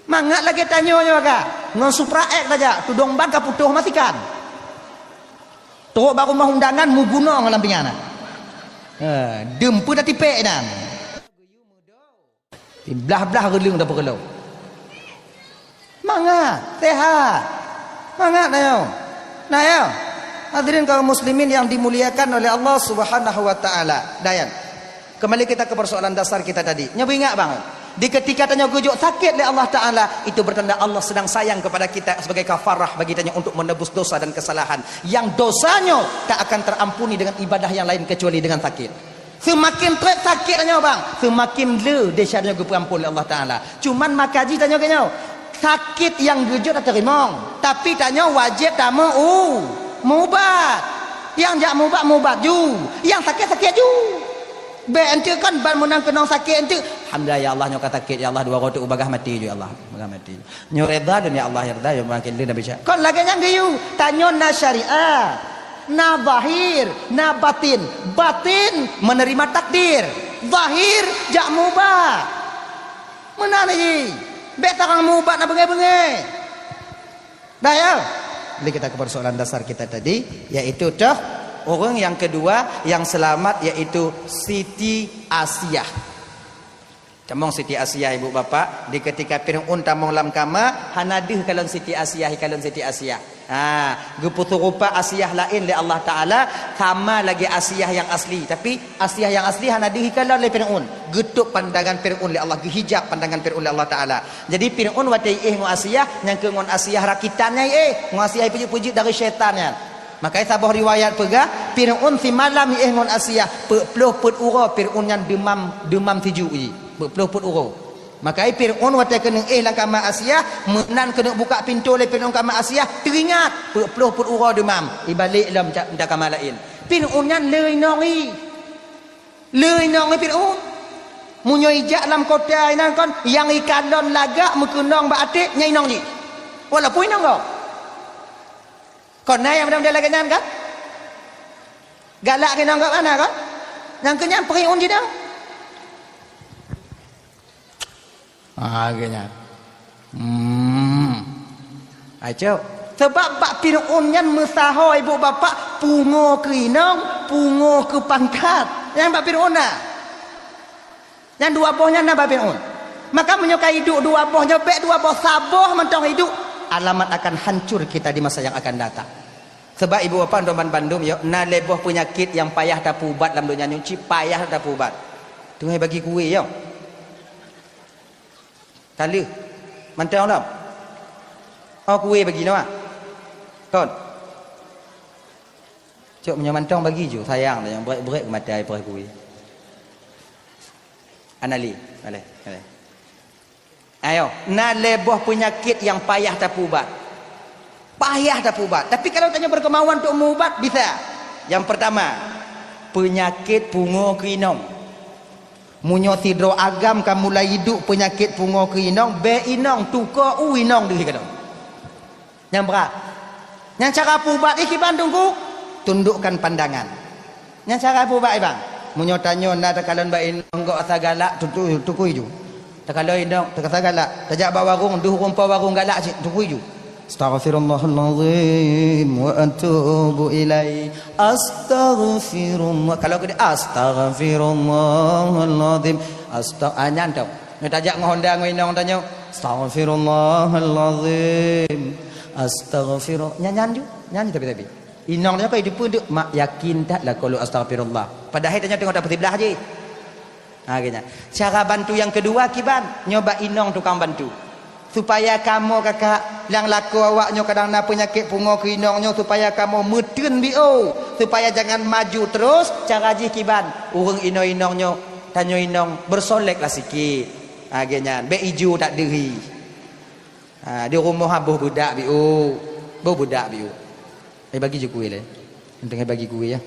Speaker 1: mangat lagi tanyonya ka ngon supra ek saja tudong ban kaputuh masikan teruk baru mah undangan mu guna ngalampingan dempu dah tipek dan belah-belah relung dah perlu mangat sehat mangat nayo hadirin kaum muslimin yang dimuliakan oleh Allah Subhanahu wa taala. Dayan. Kembali kita ke persoalan dasar kita tadi. Nyoba ingat bang. Di ketika tanya gujuk sakit oleh Allah Ta'ala, itu bertanda Allah sedang sayang kepada kita sebagai kafarah bagi tanya untuk menebus dosa dan kesalahan yang dosanya tak akan terampuni dengan ibadah yang lain kecuali dengan sakit. Semakin terat sakit tanya bang, semakin le dia syaranya perampun oleh Allah Ta'ala. Cuman makaji tanya kena sakit yang gujuk tak terima, tapi tanya wajib tamu mubat. Yang jak mubat ju, yang sakit ju. Be ente kan ban menang kena sakit ente. Alhamdulillah ya Allah nyo kata sakit ya Allah dua rotu bagah mati ju ya Allah, bagah mati. Nyo redha dan ya Allah redha ya makin le nabi sya. Kon lagi yang gayu tanya na syariah. Na zahir, na batin. Batin menerima takdir, zahir jak mubah. Mana lagi? Bet tarang mubah na bengai-bengai. Dah ya. Jadi kita ke persoalan dasar kita tadi, yaitu orang yang kedua yang selamat yaitu Siti Asiyah. Tamong Siti Asiyah ibu bapa, di ketika Fir'aun tamong lam kama, hanadih kalon Siti Asiyah kalon Siti Asiyah. Geputu rupa Asiyah lain oleh Allah Ta'ala, sama lagi Asiyah yang asli, tapi Asiyah yang asli hanadih kalon oleh Fir'aun. Getuk pandangan Fir'aun oleh Allah, gehijab pandangan Fir'aun oleh Allah Ta'ala. Jadi Fir'aun watai ngon Asiyah, yang ke ngon Asiyah rakitannya ngon Asiyah puji-puji dari syaitannya. Makanya sabah riwayat pegah Fir'aun si malam ngon Asiyah peluh put ura Fir'aun yang demam tiju peluh put ura. Makanya Fir'aun watai kena langkama Asiyah menan kena buka pintu oleh Fir'aun kama Asiyah teringat peluh put ura demam ibalik dalam kama lain. Fir'aun yang lei nongi Fir'aun munyo ijak dalam kota ini kan yang ikalon lagak mekenong baatik nyai nongi walaupun nong kau kon yang mudah-mudahan lagi nyan kan galak kena kat mana kan yang kenyan Fir'aun je dah kena ayo sebab bak Fir'aun yang mesaho ibu bapa pungo ke inong pungo ke pangkat yang bak Fir'aun nak yang dua bohnya nak bak Fir'aun maka menyukai hidup dua bohnya bek dua boh saboh mentong hidup alamat akan hancur kita di masa yang akan datang. Sebab ibu bapa doman Bandung yo na leboh penyakit yang payah tak pubat dalam dunia nyuci payah tak pubat. Tungai bagi kuih yo. Kali mantau dah. Oh kuih bagi nama. Kon. Cok menyamantong bagi ju sayang yang break mata ai break kuih. Anali, boleh. Ayo, na leboh penyakit yang payah tak pubat. Payah tak pubat. Tapi kalau tanya berkemauan untuk mengubat bisa. Yang pertama, penyakit pungo keinong. Munyo tidro agam kamu mulai hidup penyakit pungo keinong, be inong tuko inong deui kadang. Yang berat. Yang cara pubat iki Bandung ku tundukkan pandangan. Yang cara pubat bang. Munyo tanyo na takalon ba inong go asa galak tukui ju. Takalon inong takasa galak, tajak ba warung duh rumpa warung galak tukui ju. Astaghfirullahaladzim wa atubu ilai. Astaghfirullah. Kalau kita astaghfirullahaladzim anyan tau ngetajak ngehonda nginong tanya astaghfirullahaladzim astaghfirullah nyanyi tapi inong tanya kau hidup duk mak yakin tak lah kalau astaghfirullah padahal tanya tengok tak belah je gini. Cara bantu yang kedua kiban nyoba inong tukang bantu supaya kamu kakak yang laku awaknya kadang na penyakit pungo kinongnya supaya kamu mutun bio supaya jangan maju terus cara ji kiban urang inong-inongnya tanyo inong bersoleklah sikit genyan be ijo tak diri di rumah habuh budak bio budak bio bagi je kuih le enteng bagi kuih ya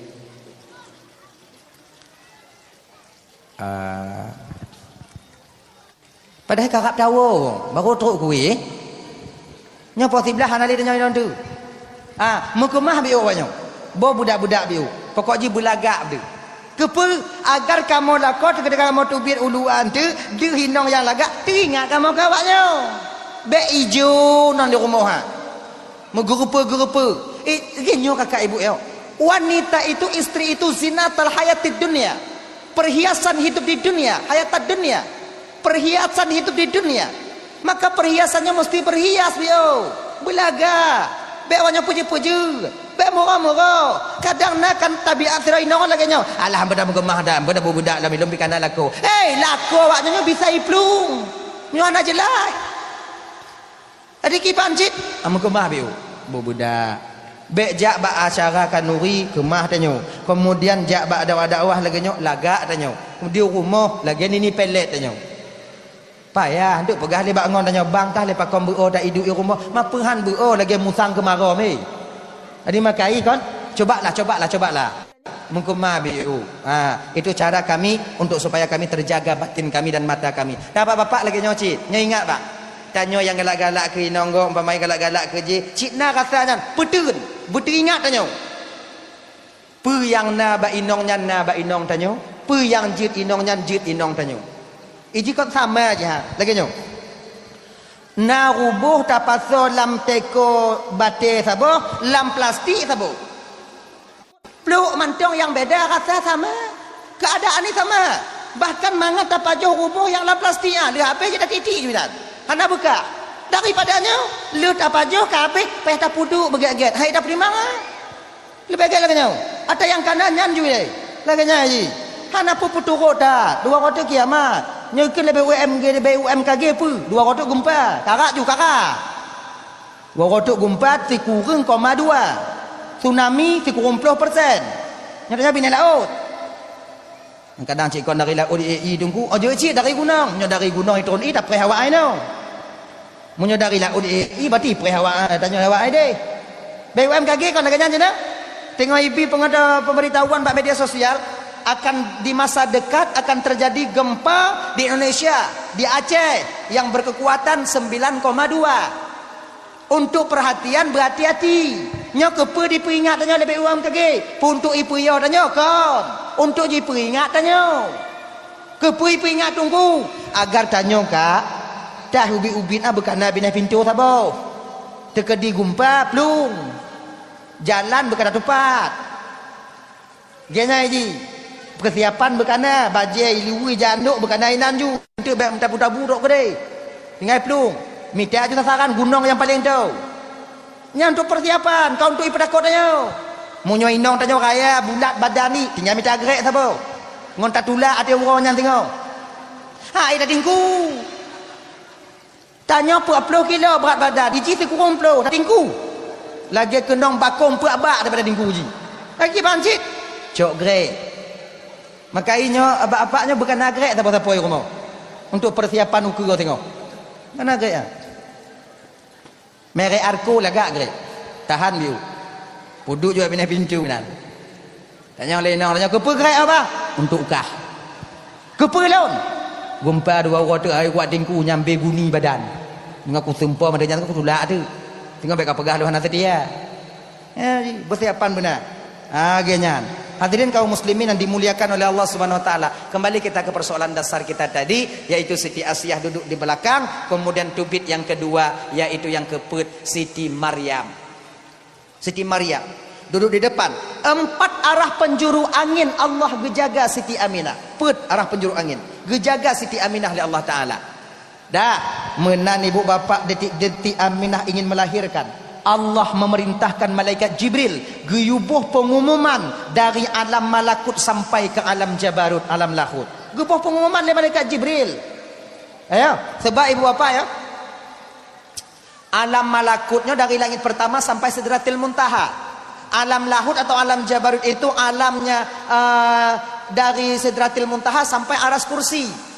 Speaker 1: padahal kakak tahu baru teruk kuih nya posiblah hanali dengan tu mukemah biu banyak bo budak-budak biu pokok ji belagak tu kepul agar kamu lakot ketika kamu tubir uluan tu di hinong yang lagak teringat kamu kawaknya be ijo non di rumah megerupa-gerupa ginyo kakak ibu yo wanita itu istri itu zinatul hayatid dunia perhiasan hidup di dunia hayatad dunia perhiasan hidup di dunia maka perhiasannya mesti berhias bio belaga bewanya puji-puji Be murah-murah. Kadang nak kan tabiat sira inong lagi nyo. Alah benda gemah dah, benda budak lam ilum bikana laku. Laku awaknya bisa iplung. Nyo ana jelas. Adik ki pancit, am gemah biu. Budak. Be jak ba acara kanuri gemah tanyo. Kemudian jak ba dakwah lagi nyo, lagak tanyo. Kemudian rumah lagi ni pelet tanyo. Payah nduk pegah le bak ngon tanyo bang tah le pakon beo dak hidup di rumah. Mapehan beo lagi musang kemarau me. Adi makai kon, cobalah. Mengkemah biu. Itu cara kami untuk supaya kami terjaga batin kami dan mata kami. Dah bapak lagi nyoci, nyo ingat pak. Tanyo yang galak-galak ke inonggo, umpamai galak-galak ke je, cik na rasanya petun, ingat tanyo. Pu yang na ba inongnya na ba inong tanyo, pu yang jit inongnya jit inong tanyo. Iji kon sama aja, lagi nyo. Na rubuh tapaso lam teko bate sabo, lam plastik sabo. Peluk mantong yang beda rasa sama. Keadaan ni sama. Bahkan mangat tapajo rubuh yang lam plastiknya. Dia apa je dah titik je bidan. Hana buka. Daripadanya lu tapajo kabeh peh tapudu beget-get. Hai dah primanga. Lebih gel lagi nyo. Ada yang kanan nyan juga. Lagi nyi. Hana pu turut dah. Dua kota kiamat. Nyekil lebih UMKG pun 2 rotok gempa karak juga karak 2 rotok gempa si kurang 0,2 tsunami si kurang 10% nyatanya bina laut kadang cik kon dari laut di tunggu ojo cik dari gunung nyo dari gunung itu tak perih awak ai no munyo dari laut di berarti perih awak tanya awak ai deh BUMKG kon agaknya je na tengok ibi pengada pemberitahuan pak media sosial akan di masa dekat akan terjadi gempa di Indonesia, di Aceh yang berkekuatan 9,2. Untuk perhatian berhati-hati. Nyo kepe diperingat tanya lebih uang kage. Untuk ipu yo tanya kon. Untuk ji peringat tanya. Kepe peringat tunggu agar tanya kak. Dah ubi-ubin bekana binah pintu sabo. Tekedi gempa plung. Jalan bekana tepat. Gena ji. Persiapan bekana bajai liwi janduk bekana inan ju untuk baik tabu-tabu dok gede tinggal pelung minta aja sasaran gunung yang paling jauh nya untuk persiapan kau untuk ipedakot tanya munyo inong tanya kaya bulat badan ni tinggal minta grek sabo ngon tatula ada orang yang tengok ida tingku tanya 40 kilo berat badan biji sekurang 10 tingku lagi kenong bakong perak-bak daripada tingku ji lagi pancit cok grek makainya abak-abaknya bukan nagrek siapa-siapa yang mau untuk persiapan ukur kau tengok mana nagrek ya merek arko lagak grek tahan biu puduk juga pindah pintu benar tanya oleh nang tanya kepe grek apa untuk kah kepe laun gempa 2 rotor air kuat tingku nyampe guni badan mengaku sempur madanya aku tulak tu tinggal baik pegah luhan setia persiapan benar genyan. Hadirin kaum muslimin yang dimuliakan oleh Allah Subhanahu wa taala. Kembali kita ke persoalan dasar kita tadi yaitu Siti Asiyah duduk di belakang, kemudian tubit yang kedua yaitu yang keput Siti Maryam. Siti Maryam duduk di depan. 4 arah penjuru angin Allah gejaga Siti Aminah. Put arah penjuru angin. Gejaga Siti Aminah oleh Allah taala. Dah menan ibu bapa detik-detik Aminah ingin melahirkan. Allah memerintahkan malaikat Jibril geyubuh pengumuman dari alam malakut sampai ke alam jabarut, alam lahut. Geyubuh pengumuman dari malaikat Jibril. Ayo, sebab ibu bapa ya. Alam malakutnya dari langit pertama sampai Sidratil Muntaha. Alam lahut atau alam jabarut itu alamnya dari Sidratil Muntaha sampai aras kursi.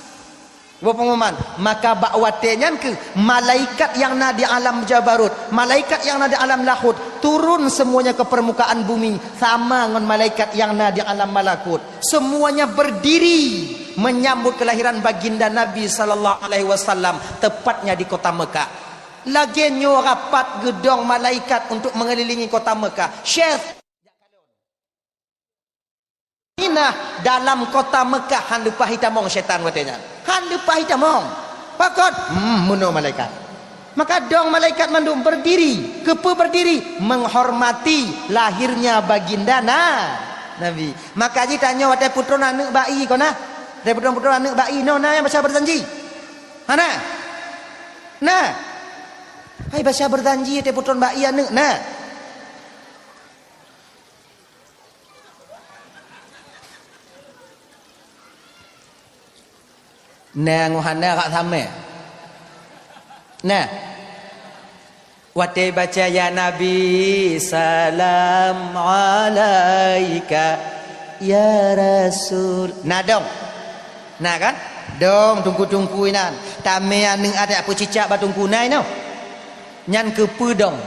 Speaker 1: Pengumuman maka bakwatenya ke malaikat yang ada di alam jabarut, malaikat yang ada di alam lahut turun semuanya ke permukaan bumi sama dengan malaikat yang ada di alam malakut. Semuanya berdiri menyambut kelahiran baginda Nabi sallallahu alaihi wasallam tepatnya di kota Mekah. Lagi nyo rapat gedong malaikat untuk mengelilingi kota Mekah. Syekh Inah dalam kota Mekah han lupa hitamong syaitan watenya. Han lupa hitamong. Pakot muno malaikat. Maka dong malaikat mandum berdiri, kepe berdiri menghormati lahirnya baginda Nabi. Maka ji tanya watai putra anak bayi kona. Dari putra anak bayi nona yang baca berjanji. Hana. Nah. Hai baca berjanji watai putra bayi anak nah. Nah nguhana rak sama. Nah wate baca ya Nabi salam alaika ya Rasul. Nah dong. Nah kan? Dong tungku-tungku inan. Tame aning ada apa cicak batungku nai no. Nyan ke pedong.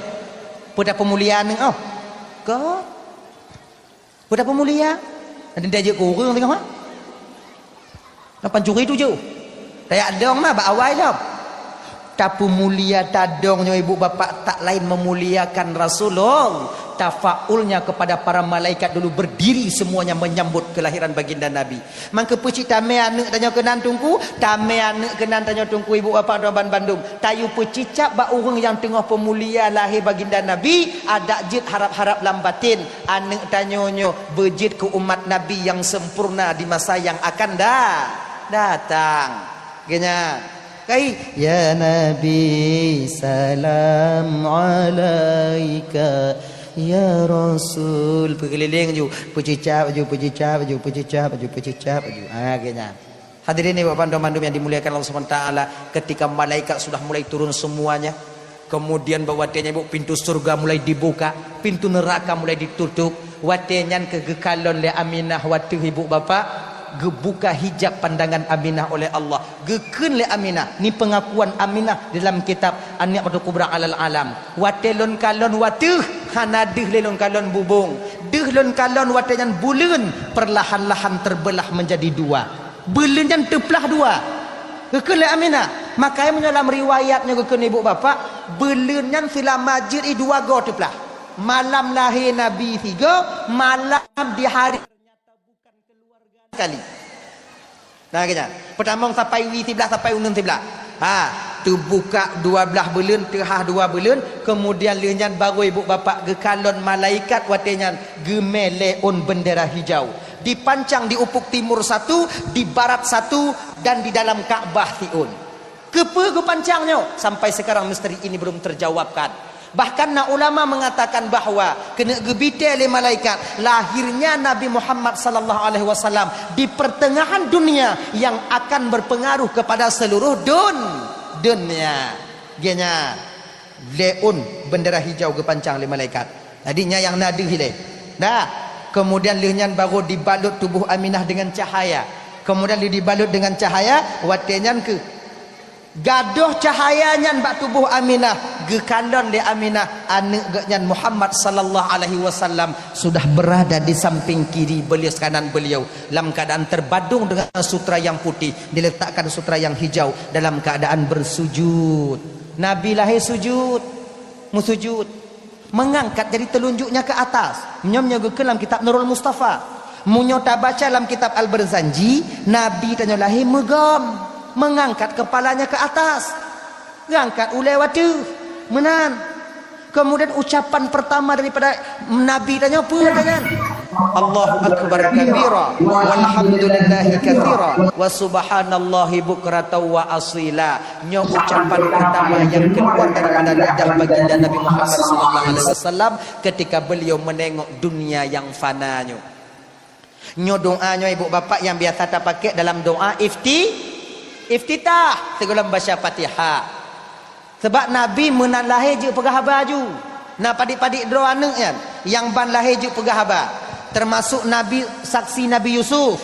Speaker 1: Pada pemuliaan neng oh. Ko. Pada pemuliaan. Ada dia je kurang tengok mah. Lapan curi tu je. Tayak dong mah ba awal dah. Tapu mulia tadongnya ibu bapa tak lain memuliakan Rasulullah. Tafaulnya kepada para malaikat dulu berdiri semuanya menyambut kelahiran baginda Nabi. Mangke pecik tame anak tanya kenan tungku, tame anak kenan tanya tungku ibu bapa Doban Bandung. Tayu pecicap ba urang yang tengah pemulia lahir baginda Nabi, ada jid harap-harap lambatin. Anak tanyonyo bejid ke umat Nabi yang sempurna di masa yang akan datang. Genya kai ya Nabi salam alaika ya Rasul berkeliling ju pecicap ju pecicap ju pecicap ju pecicap ju gini. Hadirin ibu bapak mandum yang dimuliakan Allah Subhanahu wa taala, ketika malaikat sudah mulai turun semuanya, kemudian bawatenya ibu pintu surga mulai dibuka, pintu neraka mulai ditutup, watenya kegekalon le Aminah watu ibu bapak gebuka hijab pandangan Aminah oleh Allah. Geken le Aminah. Ni pengakuan Aminah dalam kitab An-Ni'matul Kubra 'alal alam. Watelon kalon watuh hanadih lelon kalon bubung. Deh lon kalon watenyan buleun perlahan-lahan terbelah menjadi dua. Buleun dan terbelah dua. Geken le Aminah. Makanya dalam riwayatnya geken ibu bapak, buleun yang sila majid dua go terbelah. Malam lahir Nabi 3, malam di hari kali. Nah kena. Pertama sampai wi 13 sampai unun 13. Tu buka 12 bulan, terhah 2 bulan, kemudian lenyan baru ibu bapa gekalon malaikat watenyan gemeleon bendera hijau. Dipancang di ufuk timur satu, di barat satu, dan di dalam Ka'bah tiun. Kepe kepancangnya sampai sekarang misteri ini belum terjawabkan. Bahkan ulama mengatakan bahawa kena gebite oleh malaikat lahirnya Nabi Muhammad sallallahu alaihi wasallam di pertengahan dunia yang akan berpengaruh kepada seluruh dunia. Genya leun bendera hijau kepancang oleh malaikat. Tadinya yang nadi hile. Dah. Kemudian lenyan baru dibalut tubuh Aminah dengan cahaya. Kemudian dibalut dengan cahaya watenyan ke gaduh cahayanya bak tubuh Aminah gekalon de Aminah anak genyan Muhammad sallallahu alaihi wasallam sudah berada di samping kiri beliau kanan beliau dalam keadaan terbadung dengan sutra yang putih, diletakkan sutra yang hijau dalam keadaan bersujud. Nabi lahir sujud, musujud, mengangkat dari telunjuknya ke atas. Menyomnya dalam kitab Nurul Mustafa, munyota baca dalam kitab Al-Barzanji, Nabi tanya lahir megam, mengangkat kepalanya ke atas, ngangkat ulai watu menan. Kemudian ucapan pertama daripada Nabi tanya apa tanya? Allahu akbar kabira walhamdulillahi katsira wa subhanallahi bukratan wa asila. Nyo ucapan pertama yang keluar daripada lidah baginda Nabi Muhammad sallallahu alaihi wasallam ketika beliau menengok dunia yang fananya. Nyo doanya ibu bapa yang biasa tak pakai dalam doa iftitah sebelum baca Fatihah. Sebab Nabi menan lahir je pegah baju. Nah padik-padik doa anak kan yang ban lahir je pegah habar. Termasuk Nabi saksi Nabi Yusuf.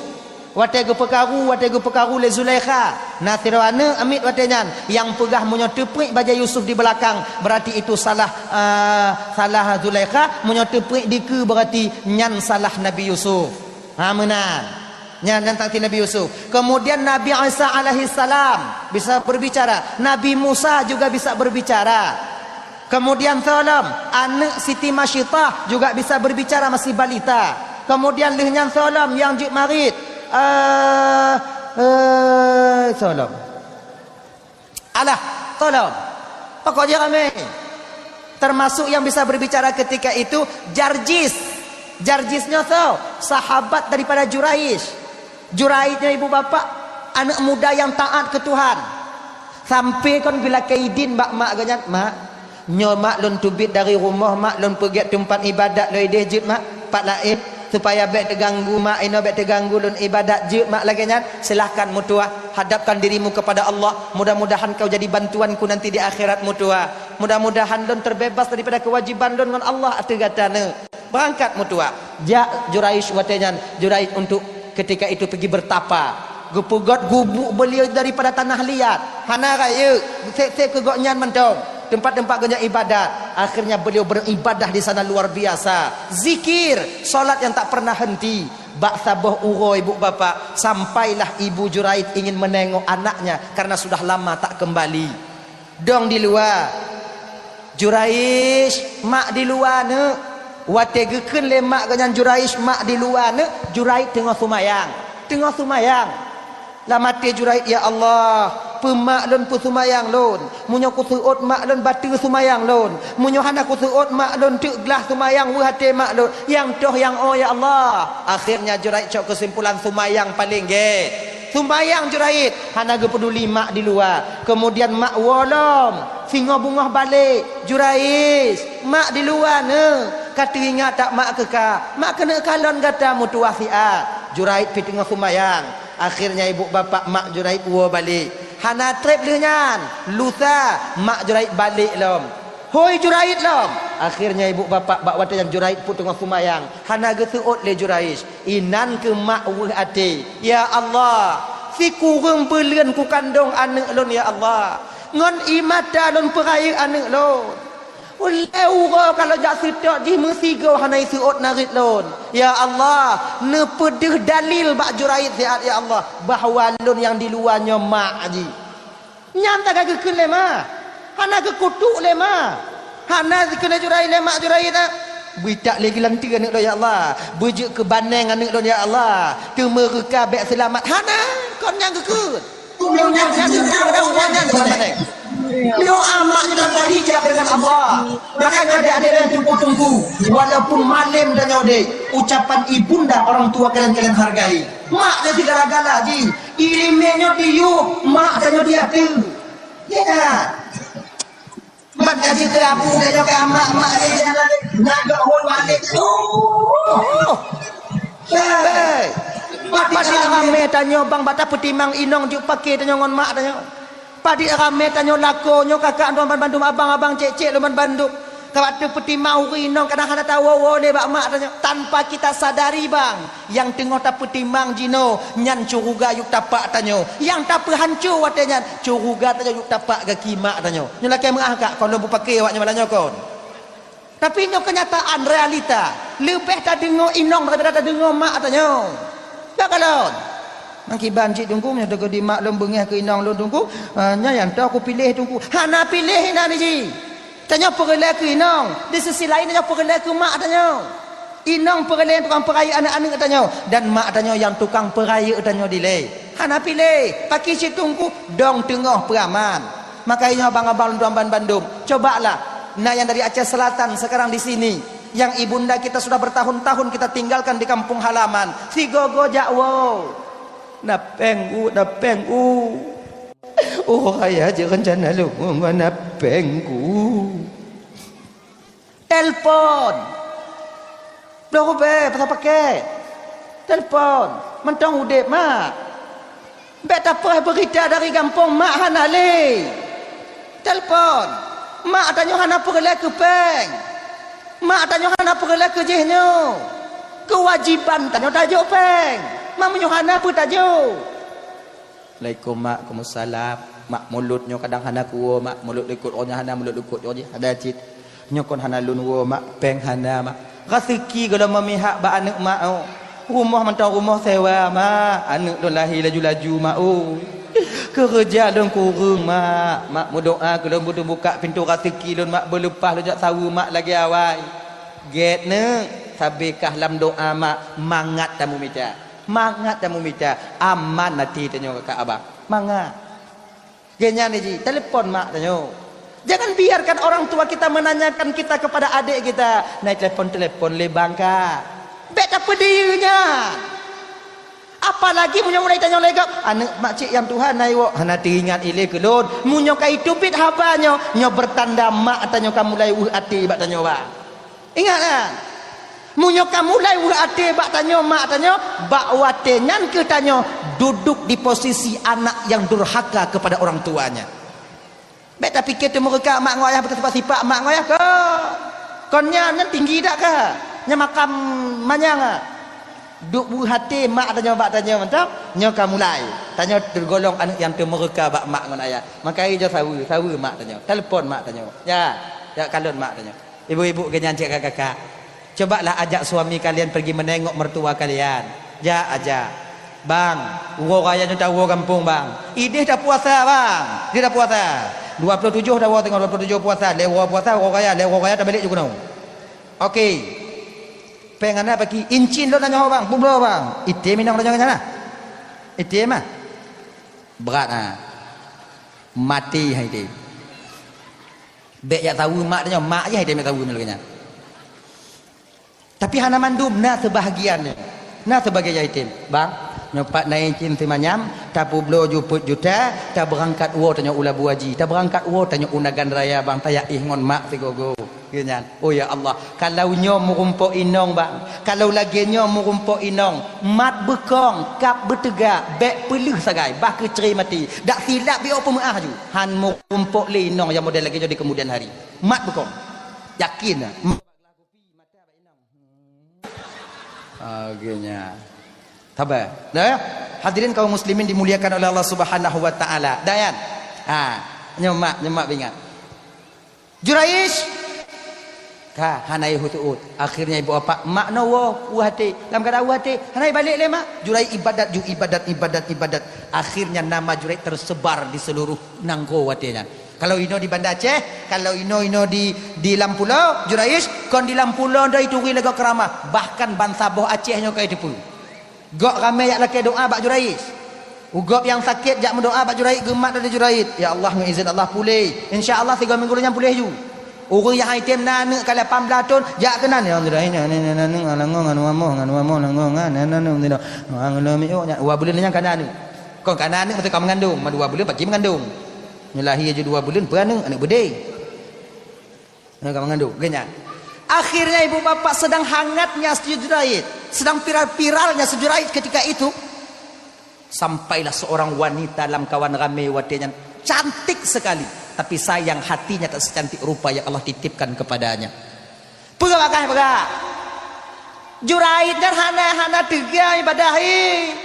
Speaker 1: Watego pekaru le Zulaikha. Nah tiroana amit watenyan yang pegah menyoteprik baja Yusuf di belakang, berarti itu salah Zulaikha, menyoteprik diku berarti nyan salah Nabi Yusuf. Menan. Yang tentang Nabi Yusuf. Kemudian Nabi Isa alaihi salam bisa berbicara. Nabi Musa juga bisa berbicara. Kemudian Salam anak Siti Masyitah juga bisa berbicara, masih balita. Kemudian Lihnya Salam yang juk marid Salam Salam pokoknya kami termasuk yang bisa berbicara ketika itu Jarjisnya sahabat daripada Juraijnya ibu bapak anak muda yang taat ke Tuhan. Sampai kon bila kaidin mak ganyan mak nyo mak lon tubit dari rumah mak lon pergi tempat ibadat lo ide jut mak pak lain supaya bek terganggu mak ino bek terganggu lun ibadat je mak lagi nyan, silahkan mutua hadapkan dirimu kepada Allah. Mudah-mudahan kau jadi bantuanku nanti di akhirat mutua. Mudah-mudahan lun terbebas daripada kewajiban lun dengan Allah ategatana. Berangkat mutua. Ja Juraish watenyan, Juraish untuk ketika itu pergi bertapa. Gupugot gubuk beliau daripada tanah liat. Hana raya, sek ke goknyan mentong. Tempat-tempat banyak ibadat. Akhirnya beliau beribadah di sana luar biasa. Zikir, solat yang tak pernah henti. Bak sabah uroi ibu bapa. Sampailah ibu Juraid ingin menengok anaknya karena sudah lama tak kembali. Dong di luar. Juraish, mak di luar ne. Wate geken le mak ganyan Juraish, mak di luar ne. Juraid tengah sumayang. Tengah sumayang. Lah mati Juraid, ya Allah, pemak lun pu sumayang lun. Munyo ku suut mak lun batu sumayang lun. Munyo hana ku suut mak lun tek gelah sumayang we hati mak lun. Yang toh yang oh ya Allah. Akhirnya Juraid cok kesimpulan sumayang paling ge. Sumayang Juraid, hana ge peduli mak di luar. Kemudian mak wolom, singo bungah balik. Juraid, mak di luar ne. Kata ingat tak mak keka. Mak kena kalon kata mutuah siat. Juraid pi tengah sumayang. Akhirnya ibu bapa mak Juraid wo balik. Hana trip lenyan. Lusa mak Juraid balik lom. Hoi Juraid lom. Akhirnya ibu bapa bak watan Juraid pun tengah sumayang. Hana gesuut le Juraid. Inan ke mak weh ate. Ya Allah, si kurang belian ku kandung anak lon ya Allah. Ngon imata lon peraya anak lon. Uleu kalau jak sedok di mesigo hanai suut narit lon. Ya Allah, ne pedih dalil bak Juraid siat ya Allah bahawa lon yang di luarnya mak haji. Nyanta kagak kele ma. Hana ke kutuk le ma. Hana kena Juraid le mak Juraid ah. Bitak lagi lanti anak lo ya Allah. Bujuk ke baneng anak lo ya Allah. Temereka bek selamat. Hana kon yang kekut. Yang selamat. Beliau amat dalam hijab dengan Allah. Makanya ada yang tunggu-tunggu. Walaupun malam dan nyode. Ucapan ibunda orang tua kalian hargai. Mak dia segala-gala ji. Ilimnya diuk. Mak dan nyode hati. Ya kan? Mak jadi terapu dan nyode amat. Mak dia naga hul balik. Baik. Padi rame tanya bang bata petimang inong juk pakai tanya ngon mak tanya. Padi rame tanya lakonyo kakak tuan bandung abang-abang cek-cek luman bandung. Kawat tu petimang inong kadang-kadang tahu wo le bak mak tanya. Tanpa kita sadari bang, yang tengok tak petimang jino nyan curuga yuk tapak tanya. Yang tak hancur watenya curuga tanya yuk tapak ke kimak tanya. Nyo lakai mengah kak kon lu pakai awaknya malanya kon. Tapi nyo kenyataan realita. Lebih tak dengar inong daripada tak dengar mak tanya. Tak kalon. Mangkiban cik tunggu nya dego di mak lom bengah ke inang lom tunggu. Nya yang tu aku pilih tunggu. Hana pilih ina ni ji. Tanya pergelai ke inang. Di sisi lain tanya pergelai ke mak tanya. Inang pergelai tukang peraya anak-anak tanya. Dan mak tanya yang tukang peraya tanya delay. Hana pilih. Pakai cik tunggu dong tengah peraman. Makanya abang-abang tuan Bandung, cobalah. Nah yang dari Aceh Selatan sekarang di sini. Yang ibunda kita sudah bertahun-tahun kita tinggalkan di kampung halaman. Si gogo jakwo. Napeng u. Oh ayah jangan rencana lu napeng u. Telepon. Loh be, pasal pakai. Telepon. Mentang udip mak. Bet apa berita dari kampung mak hanale. Telepon. Mak tanya hana pergi ke peng. Mak tanya hana pergi ke jehnya. Kewajiban tanya tajuk peng. Mak menyuhana apa tajuk. Assalamualaikum mak, Waalaikumsalam. Mak mulutnya kadang hana kuwo mak mulut lekut orangnya hana mulut lekut orangnya ada cit. Nyokon hana lun wo mak peng hana mak. Rezeki kalau memihak ba anak mak au. Rumah mentang rumah sewa mak. Anak don lahir laju-laju mak au. Kerja don kurung mak. Mak mau doa kalau butuh buka pintu rezeki don mak berlepas lu jak tahu mak lagi awal. Get ne sabekah lam doa mak mangat tamu minta. Mangat tamu minta aman nanti tanya kakak abang. Mangat. Genya ni ji, telepon mak tanya. Jangan biarkan orang tua kita menanyakan kita kepada adik kita. Naik telepon le bangka. Bet apa dirinya? Apalagi munyo mulai tanya legap anak makcik yang Tuhan naik wak hana teringat ile kelon munyo kai tupit habanyo nyo bertanda mak tanya kamu mulai hati bak tanya wa ingat kan Munyo kamu mulai ate bak tanya mak tanya bak wate nyan ke tanya duduk di posisi anak yang durhaka kepada orang tuanya. Bet tapi kita mereka mak ngoyah bersifat mak ngoyah ke. Konnya nan tinggi dak ke? Nya makam manyang. Duk bu hati mak tanya bak tanya mantap. Nyo kamu mulai tanya tergolong anak yang mereka bak mak ngon ayah. Maka jo sawu mak tanya. Telepon mak tanya. Ya kalon mak tanya. Ibu-ibu kenyan cik kakak. Cobalah ajak suami kalian pergi menengok mertua kalian. Ya aja. Bang, uang kaya nyata uang kampung bang. Ini dah puasa bang. Dia dah puasa. 27 dah uang tengok 27 puasa. Lewa puasa uang kaya dah balik juga nau. Okey. Pengen apa ki? Incin lo nanya bang. Bumlo bang. Itu minang nanya sana. Itu mah. Berat ah. Mati hai dia. Bek ya tahu mak dia mak je hai dia tahu melukanya. Tapi hana mandum na sebahagian na sebagai yatim bang nyopat naik cinta manyam tapu blo juput juta ta berangkat wo tanya ula buaji ta berangkat wo tanya unagan raya bang taya ngon mak sigogo kinyan oh ya Allah kalau nyo murumpok inong bang kalau lagi nyo murumpok inong mat bekong kap bertegak bek pelih sagai bah ke ceri mati dak silap bi apa meah ju han murumpok le inong yang model lagi jadi kemudian hari mat bekong yakin agaknya tabah dah hadirin kaum muslimin dimuliakan oleh Allah Subhanahu wa taala dayan nyemak bingat Juraish ka hanai hutuut akhirnya ibu apa mak nawo uhate dalam keadaan uhate hanai balik le mak Jurai ibadat akhirnya nama Jurai tersebar di seluruh nangko watenya. Kalau ino di Banda Aceh, kalau ino di Lampulau, Juraish, kon di Lampulau dah itu lega kerama. Bahkan bangsa boh Aceh nyo kai depu. Gok ramai yak laki doa bak Juraish. Ugop yang sakit jak mendoa bak Juraish gemat dari Juraish. Ya Allah ngizin Allah pulih. Insya-Allah 3 minggu yang pulih ju. Orang yang item nane kalau 18 tahun jak kenan ya Juraish nane alangon wa bulan yang kanan. Kon kanan ni betul mengandung, 2 bulan bagi mengandung. Nyelahi aja 2 bulan peranang anak bedai nak mengandung ganyan. Akhirnya ibu bapak sedang hangatnya Jurait, sedang viral-viralnya Jurait ketika itu sampailah seorang wanita dalam kawan ramai watenya cantik sekali tapi sayang hatinya tak secantik rupa yang Allah titipkan kepadanya. Pegah Jurait dan hana tiga ibadahi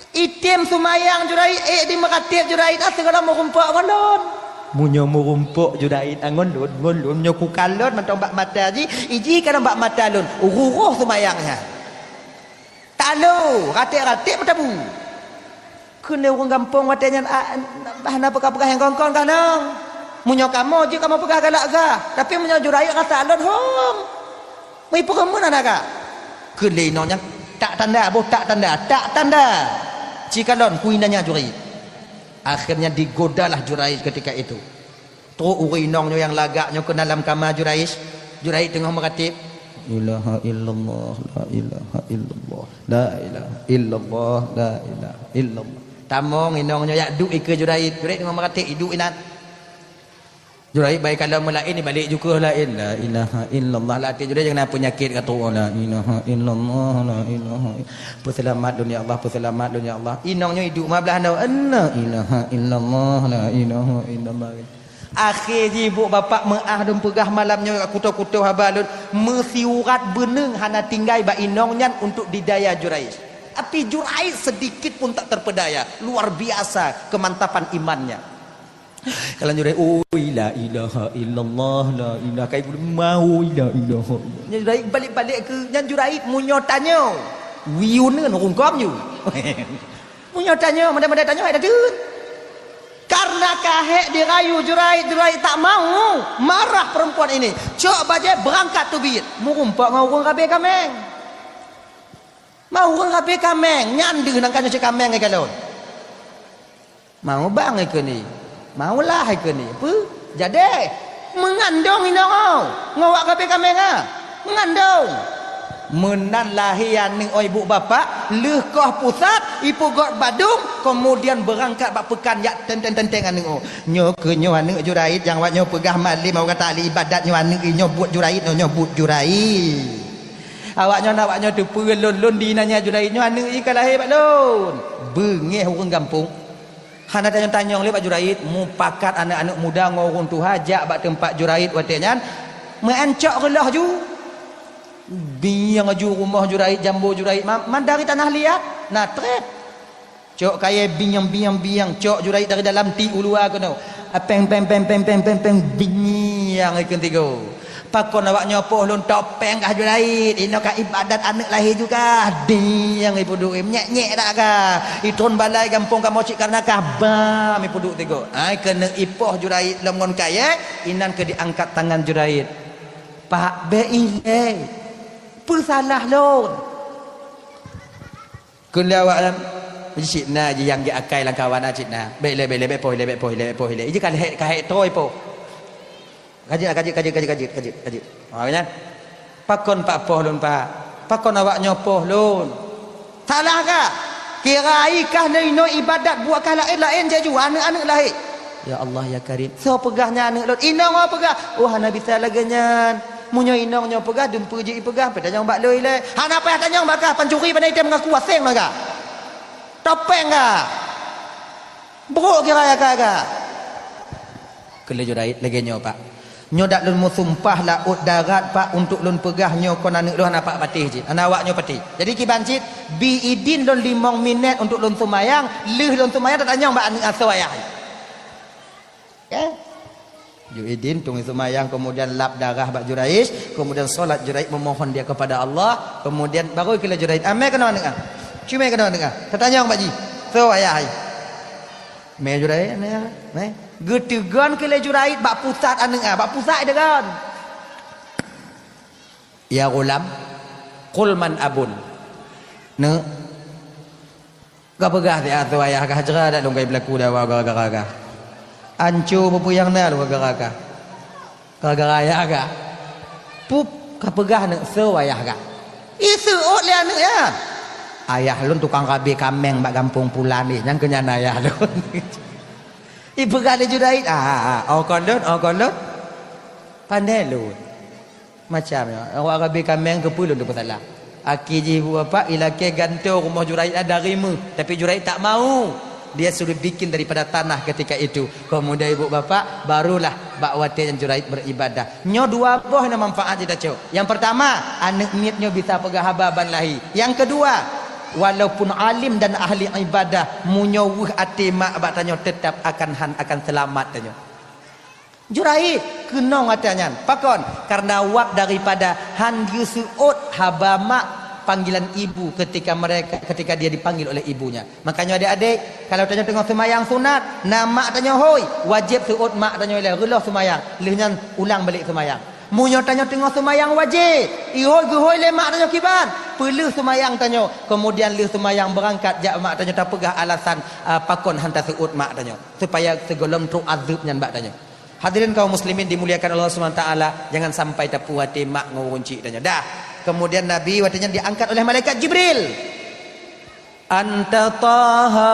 Speaker 1: itim sumayang Jurait di mekatir Jurait segala mau rumpuk ngondon munyo mau rumpuk Jurait ngondon nyo ku kalon mentong bak mata iji kana bak mata lon uruh sumayangnya talo ratik matabu kena orang kampung watenya bahana pekah-pekah yang kongkong kanang munyo kamu je kamu pegah galak ga tapi munyo Jurait kata alon hom mai pengemun anaka kelenonya tak tanda cikalon kuinanya Jurait. Akhirnya digodalah Jurait ketika itu. Terus urinongnya yang lagaknya ke dalam kamar Jurait. Jurait tengah meratib ilaha illallah la ilaha illallah la ilaha illallah la ilaha illallah. Tamong inongnya ya duk ke Jurait. Jurait tengah meratib iduk inan. Jurait baik kalau melain ni balik juga lain la ilaha illallah la Jurait jangan penyakit kata la ilaha illallah la ilaha selamat dunia Allah selamat dunia Allah inongnya hidup mablah anda la ilaha illallah la ilaha illallah. Akhir ibu bapak meah dan pegah malamnya kutu-kutu habalun mesiurat beneng hana tinggai ba inongnya untuk didaya Jurait. Tapi Jurait sedikit pun tak terpedaya, luar biasa kemantapan imannya. Kalau Jurait la ilaha illallah la ilaha kai mau la ilaha Jurait balik-balik ke nyan Jurait munyo tanya wiun dengan rungkom you munyo tanya mana-mana tanya ada dun karena kahek dirayu Jurait tak mau marah perempuan ini cok baje berangkat tu biit murumpak ngau urang kabeh kameng mau urang kabeh kameng nyandu nang kanyo cek kameng ai kalon mau bang ke ni maulah ke ni apa jadi mengandung inong ngawak kabeh kameng mengandung menan lahian ning ibu bapak leukoh pusat ibu got Badung kemudian berangkat bak pekan yak tentengan ning nyo ke nyo ane Jurait yang wat nyo pegah malim mau kata ahli ibadat nyo ane nyo buat Jurait nyo buat Jurait Awaknya tu pelon di nanya Juraidnya anu ikan lahir Pak Lon. Bengeh orang kampung. Hana tanya oleh Pak Juraid, mu pakat anak-anak muda ngorong tu hajak bak tempat Juraid watenya. Meancak gelah ju. Biang aju rumah Juraid, jambu Juraid. Mandari tanah liat. Nah, trek. Cok kaya biang cok Juraid dari dalam ti ulua kono. Peng biang ikan tiga. Pakon awaknya poh lon topeng kah Juraid. Ino ka ibadat anak lahir juga. Diang ipu duk nyek dak ka. Itun balai kampung ka mocik karena kabam ipu duk tiga. Ai kena ipoh Juraid lemon kaya inan ke diangkat tangan Juraid. Pak BI salah lon. Kena awak cik na je yang dia akai lang kawan cik na. Baik le poh le. Ije kan kai toy po. Kaji. Makanya pakon pak poh lon pak. Pakon awak nyopoh lon. Salah ka? Kirai kah no ibadat buat kah lain je ju anak-anak lahir. Ya Allah ya Karim. So pegahnya anak lon. Inong apa pegah? Oh hana bisa laganyan. Munyo inong nyo pegah dempu je pegah petanyang bak loi le. Hana apa tanyang bakah pancuri pandai tem ngaku aseng naga. Topeng ka buruk kira ka kele Juraid lagi nyo pak nyo dak lun musumpah laut darat pak untuk lun pegah nyo kon anak lun apa patih je anak awak nyo patih jadi kibancit bi idin lun 5 minit untuk lun sumayang leh lun sumayang tak tanya mbak anak asawayah ya ju idin tunggu sumayang kemudian lap darah bak Juraid kemudian solat Juraid memohon dia kepada Allah kemudian baru kele Juraid ame kena anak cuma kena dengar. Katanya orang Pak Ji. So ayah. Me Juraid ne. Getegan ke le Juraid bak pusat aneng bak pusat degan. Ya gulam, qul man abun. Ne. Gapegah dia tu ayah kah jera dak longgai berlaku dah gara-gara. Ancu pupuyang na gara-gara. Gara-gara ayah ka. Pup kapegah ne so ayah ka. Isu ot le anek ya. Ayah lun tukang kabe kameng bak kampung pulan ni yang kenyan ayah lun. Ibu kali Juraid kon lun pandai lun macam ya awak kabe kameng ke pulun tu salah aki ji bapa ilake ganto rumah Juraid ada rimu tapi Juraid tak mau dia suruh bikin daripada tanah ketika itu kemudian ibu bapa barulah bak wate yang Juraid beribadah nyo dua boh na manfaat kita cok yang pertama anak niatnya bisa pegah hababan lahi yang kedua walaupun alim dan ahli ibadah munyawuh ati mak bak tanyo tetap akan selamat tanyo Juraid kenong atanya pakon karena wak daripada han yusuut haba mak panggilan ibu ketika dia dipanggil oleh ibunya makanya adik-adik kalau tanyo tengah semayang sunat nama tanyo hoi wajib suut mak tanyo le gelah semayang lehnya ulang balik semayang munyo tanyo tengah semayang wajib ihoi le mak tanyo kiban pelih semayang tanyo kemudian lih semayang berangkat jak mak tanyo tak pegah alasan pakon hantar seut mak tanyo supaya segolong tru azabnya mak tanyo hadirin kaum muslimin dimuliakan Allah SWT jangan sampai tak puati mak ngurunci tanyo dah kemudian Nabi watanya diangkat oleh malaikat Jibril anta taha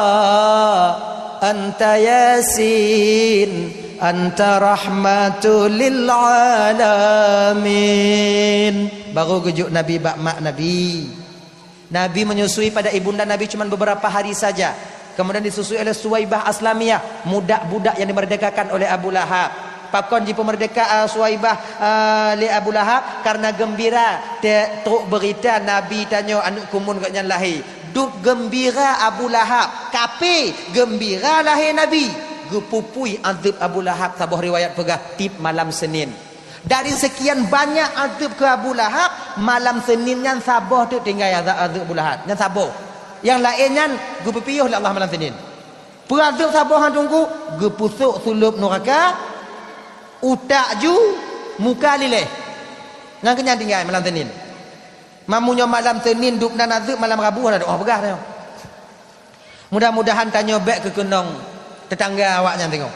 Speaker 1: anta yasin anta rahmatul lil alamin baru gejuk Nabi bak mak Nabi menyusui pada ibunda Nabi cuma beberapa hari saja kemudian disusui oleh Suwaibah Aslamiyah budak-budak yang dimerdekakan oleh Abu Lahab pakon di pemerdekaan Suwaibah li Abu Lahab karena gembira truk berita Nabi tanyo anak kumun katnya lahir duk gembira Abu Lahab kape gembira lahir Nabi gepupui azab Abu Lahab sabuh riwayat pegah tip malam Senin dari sekian banyak azab ke Abu Lahab malam Senin yang sabuh tu tinggal azab Abu Lahab yang sabuh yang lainnya gepupiyuh oleh Allah malam Senin perazab sabuh hang tunggu gepusuk sulup neraka utak ju muka lileh nang kenya tinggal malam Senin mamunya malam Senin duk dan azab malam Rabu ada doa pegah dah mudah-mudahan tanyo bek ke kenong tetangga awaknya tengok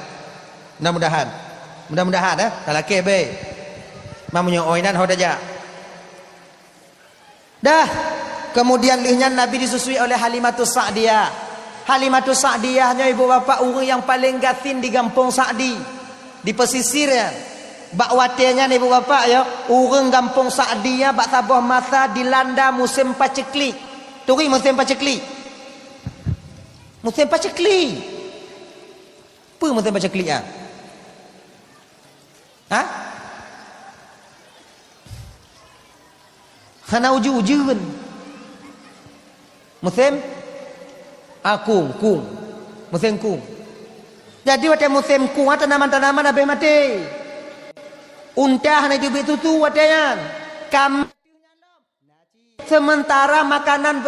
Speaker 1: mudah-mudahan kalau kebe mamunya oinan hodaja dah kemudian lihnya Nabi disusui oleh Halimatus Sa'diyah nya ibu bapa orang yang paling gatin di kampung Sa'di di pesisir ya Bak watenya ni ibu bapa ya, orang kampung Sa'diyah bak Sabah masa dilanda musim paceklik. Turi musim paceklik. Musim paceklik. Apa musim paceklik ah? Ha? Hana uju-uju kan. Musim kung. Musim kung. Jadi waktu musim kung tanaman-tanaman habis mati. Unta hanya diberi susu watanya. Sementara makanan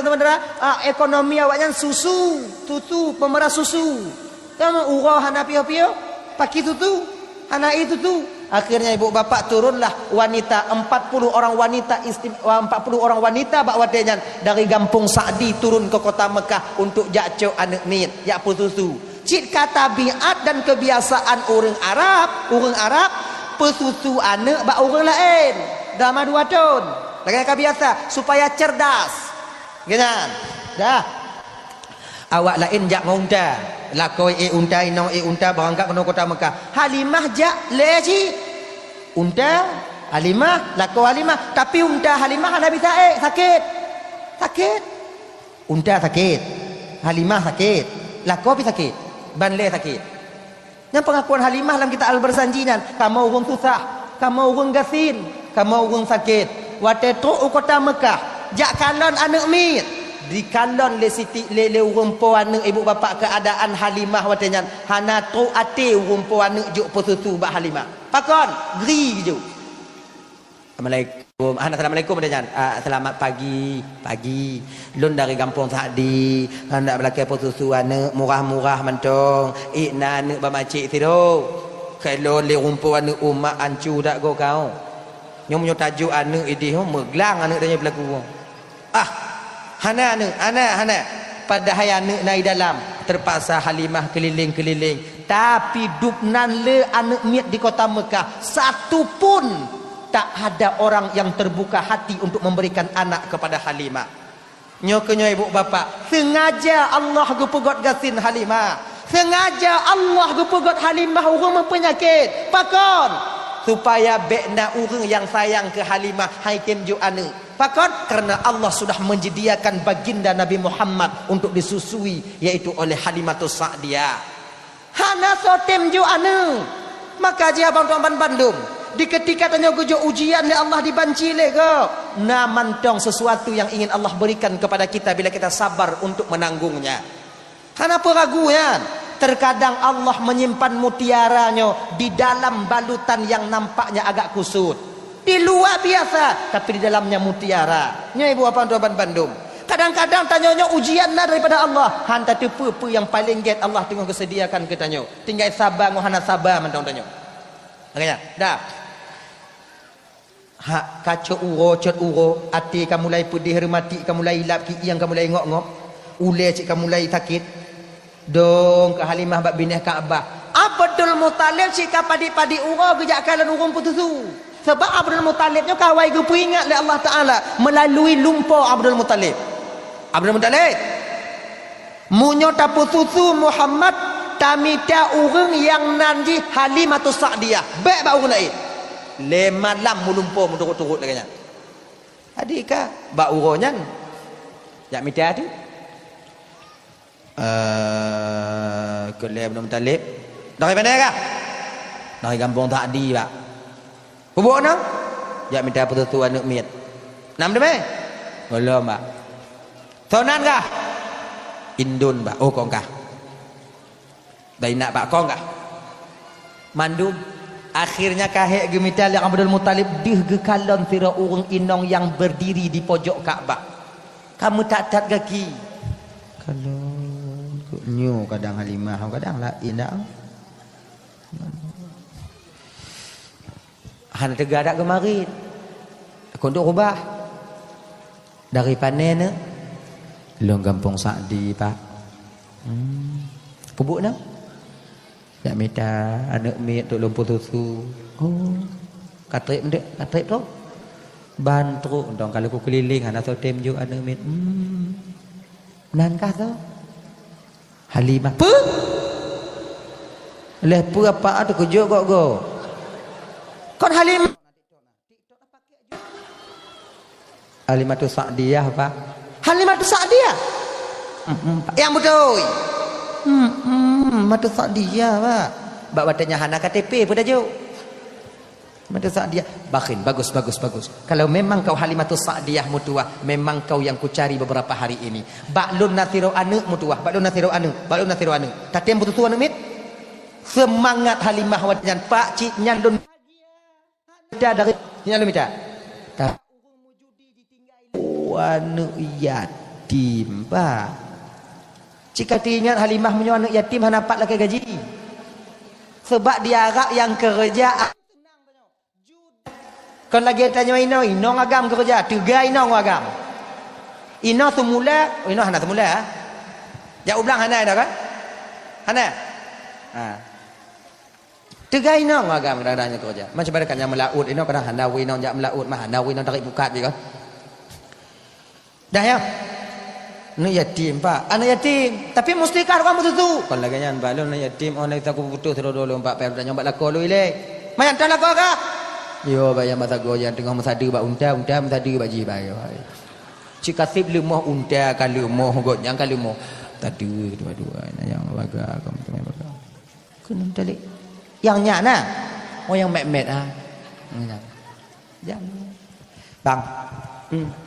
Speaker 1: ekonomi awaknya susu, pemerah susu. Kamu urau hana pio-pio, pakai susu, hana itu tu. Akhirnya ibu bapak turunlah wanita 40 orang wanita bak watanya dari kampung Sa'di turun ke kota Mekah untuk jakcok anak mit, jak susu. Cik kata biat dan kebiasaan orang Arab pesusu anak bak orang lain dalam 2 tahun lagi biasa supaya cerdas gana dah awak lain jak ngonta lakoi unta inong unta berangkat ke kota Mekah Halimah jak leci unta Halimah lakoi Halimah tapi unta Halimah hana bisa sakit unta sakit Halimah sakit lakoi sakit banle sakit. Yang pengakuan Halimah dalam kitab Al-Barsanjinan, kamu orang susah, kamu orang gasin, kamu orang sakit. Waktu tu kota Mekah, jak kalon anak mit, di kalon le siti le orang po anak ibu bapa keadaan Halimah watenya, hana tu ate orang po anak juk pesusu bak Halimah. Pakon, gri ju. Assalamualaikum dengan selamat pagi lun dari kampung Sa'di hendak belakang pesusu anak murah-murah mentong ikna anak bamacik tido kalau le rumpu anak umak ancu dak go kau nyomu tajuk anak idih meglang anak tanya berlaku hana pada hai anak nai dalam terpaksa Halimah keliling-keliling tapi dupnan le anak miat di kota Mekah satu pun tak ada orang yang terbuka hati untuk memberikan anak kepada Halimah. Nyokonyo ibu bapa, sengaja Allah gupegot gasin Halimah. Sengaja Allah gupegot Halimah orang mempenyakit. Pakon supaya bekna orang yang sayang ke Halimah haikim ju anu. Pakon karena Allah sudah menyediakan baginda Nabi Muhammad untuk disusui yaitu oleh Halimatus Sa'diyah. Hana sotem ju anu. Maka dia abang tuan Bandung di ketika tanya gujo ujian oleh Allah dibanci le ke na mantong sesuatu yang ingin Allah berikan kepada kita bila kita sabar untuk menanggungnya. Kenapa ragu ya? Terkadang Allah menyimpan mutiaranya di dalam balutan yang nampaknya agak kusut. Di luar biasa tapi di dalamnya mutiara. Nya ibu apa tuan Bandung. Kadang-kadang tanyanya ujian lah daripada Allah. Hanta tepu yang paling get Allah tengah kesediakan ke tanyo. Tinggal sabar ngohana sabar mantong tanyo. Makanya dah hak kacau uro cot uro ati kamu mulai pedih remati kamu mulai lap ki yang kamu mulai ngok-ngok ule cik kamu mulai sakit dong ke Halimah bab binah Kaabah Abdul Muttalib cik padi-padi uro gejak kalan urung putusu sebab Abdul Muttalibnya kawai ge ingat oleh Allah Taala melalui lumpo Abdul Muttalib munyo tapu susu Muhammad tamita urang yang nanti Halimatus Sa'diyah baik ba urang lain le malam mulumpo turut-turut laganya adika ba uronya jak mita tu kelem Talib dari mana kah dari kampung Sa'di pak bubuk nang jak minta petutu anak miat nam deme belum pak sonan kah Indun pak kong kah bayi nak pak kong kah mandum akhirnya kahek gemital yang Abdul Muttalib digekalon tira urang inong yang berdiri di pojok Ka'bah kamu tak tat kaki kalau nyu kadang Halimah kadang la indah han tegadak kemarin kondok ubah dari panen long kampung Sa'di pak pubuk nang tak minta anak miat untuk lumpur susu. Oh, katrip tu. Bantu dong kalau aku keliling anak sotem juga anak miat. Nankah tu? Halimah. Pu? Leh pu apa tu kujuk kok go? Kon Halimatus Sa'diyah apa? Halimatus Sa'diyah. Yang betul. Halimatus Sa'diyah Pak. Bak batanya hana KTP pun dah jauh. Halimatus Sa'diyah. Bakin, bagus. Kalau memang kau Halimatus Sa'diyah mutuah, memang kau yang ku cari beberapa hari ini. Baklun nasiru anu mutuah, baklun nasiru anu. Tatian betul-betul anu mit. Semangat Halimah wajan Pak Cik nyandun dari nyandun minta. Anak yatim Pak. Jika ingat Halimah punya anak yatim hana dapat lagi gaji. Sebab dia harap yang kerja. Kan lagi tanya ino agam kerja, tiga ino agam. Ino semula, ino hana semula. Jauh bilang hana dah kan? Hana. Tiga ino agam kadang-kadang kerja. Macam mana kan yang melaut ino kadang hana ino jak melaut mah hana ino tarik bukat je kan. Dah ya. Anak yatim Pak. Anak yatim. Tapi mustikah kamu tu. Kalau lagi yang balon anak yatim orang kita aku butuh dulu 4 pem dah nyombat lako lu ile. Mayan tak lako ka? Yo bayar masa goyan tengah masada bak unta masada bak ji bayar. Cik kasib lemah unta kan lemah gotnya kan lemah. Tadi dua-dua yang baga kamu tu baga. Kena tali. Yang nyak nah. Oh yang met-met ah. Jangan. Bang.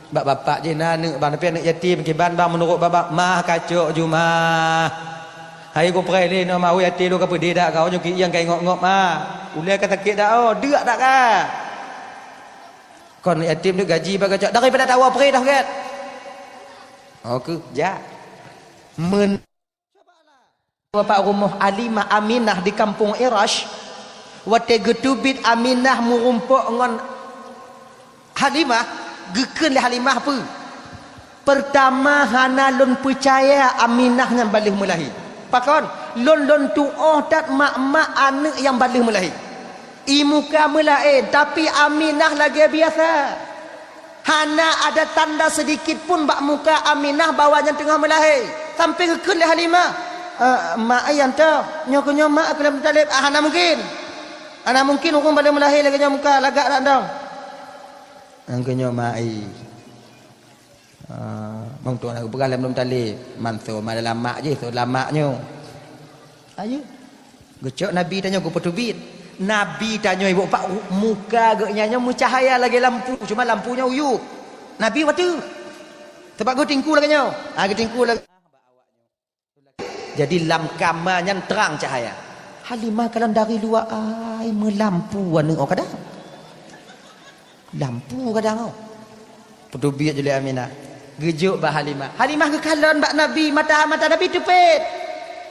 Speaker 1: Bapak je nak bang tapi anak yatim kiban bang menurut babak mah kacuk jumah. Hai ko prai ni no mau yatim lu ka pedi dak kau nyuki yang kai ngok-ngok mah. Ulai ka sakit dak oh deak dak ka. Kon yatim tu gaji bang kacuk daripada tawa prai dah kat. Oh ke ja. Men Bapak rumah Alimah Aminah di kampung Irash. Wate getubit Aminah murumpuk ngon Halimah. Geken le Halimah apa? Pertama hana lon percaya Aminah yang balik melahi. Pakon lon tuoh dat mak-mak anak yang balik melahi. Imuka melain tapi Aminah lagi biasa. Hana ada tanda sedikit pun bak muka Aminah bawanya tengah melahi. Sampai geken le Halimah. Mak ayam tau nyokonyo mak aku dalam talib hana mungkin. Hana mungkin orang balik melahi lagi muka lagak tak dong. Angkanya mai. Mong tuan aku pegang belum tali. Manso mada lama je, so lamaknya. Ayo. Gecok Nabi tanya aku petubit. Nabi tanya ibu pak muka geknya cahaya lagi lampu, cuma lampunya uyup. Nabi waktu. Sebab aku tingku lagi nyo. Tingku lagi. Jadi lam kamanya terang cahaya. Halimah kalau dari luar ai melampu anu oh kadang. Lampu kadang petubit je le Aminah. Gejuk bah Halimah. Halimah kekalon bak Nabi, mata Nabi tepet.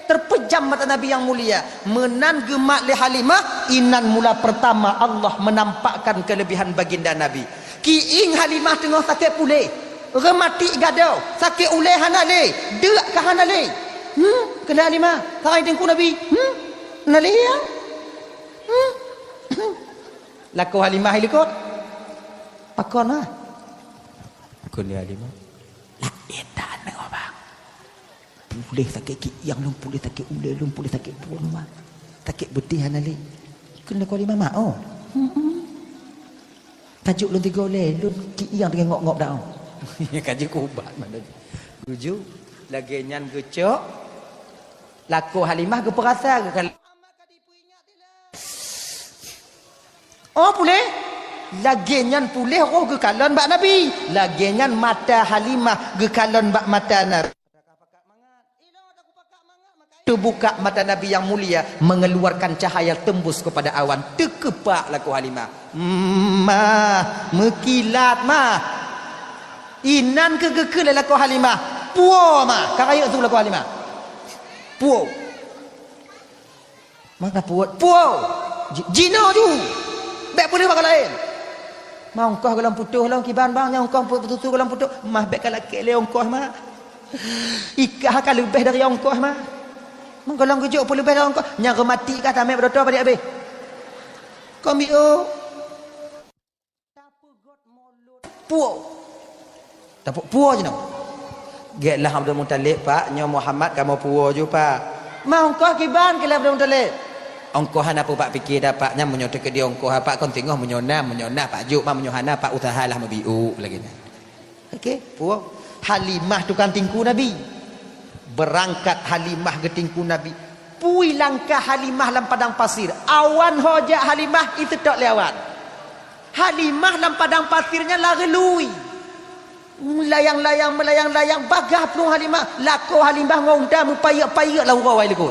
Speaker 1: Terpejam mata Nabi yang mulia. Menan gemak le Halimah, inan mula pertama Allah menampakkan kelebihan baginda Nabi. Kiing Halimah tengah sakit pulih. Remati gadau, sakit uleh hana le. Deak ka hana le. Kena Halimah, sarai tengku Nabi. Nale ya. Laku Halimah ilikot. Pakon lah. Pakon dia Halimah. Lah edan nak bang. Boleh sakit yang lum boleh sakit ulai lum boleh sakit puan mah. Sakit betih hanali. Kena kau Halimah mak oh. Tajuk lum 3 oleh lum yang dengan ngok-ngok dah. Ya kaji kubat mana. Tuju lagi nyan gecok. Laku Halimah ke perasa ke kali. Oh boleh. Lagenyan pulih roh ke kalon bak Nabi. Lagenyan mata Halimah ke kalon bak mata Nabi. Terbuka mata Nabi yang mulia mengeluarkan cahaya tembus kepada awan. Terkepak laku Halimah. Mekilat mah. Inan ke laku Halimah. Puo mah. Karaya tu laku Halimah. Puo. Mana puo? Puo. Jino tu. Bek boleh bakal lain. Mau ongkah galang putuh lah kiban bang yang ongkah putuh galang putuh mah bek kalau kele ongkah mah ikah kan lebih dari ongkah mah mang galang gejuk pun lebih dari ongkah nyang mati kata mek berdoa pada habis kami puo tapi puo je no getlah Abdul Muttalib pak nyo Muhammad kamu puo je pak mau ongkah kiban kele Abdul Muttalib ongkohan apa pak fikir dapatnya menyotek ke dia ongkoh apa kon tengok menyona pak juk mah menyohana pak usahalah mabiu lagi. Okey, puak Halimah tukang tingku Nabi. Berangkat Halimah ke tingku Nabi. Pui langkah Halimah dalam padang pasir. Awan hojak Halimah itu tak lewat. Halimah dalam padang pasirnya lari lui. Melayang-layang bagah penuh Halimah. Lako Halimah ngongda mupayak-payak lah orang lekut.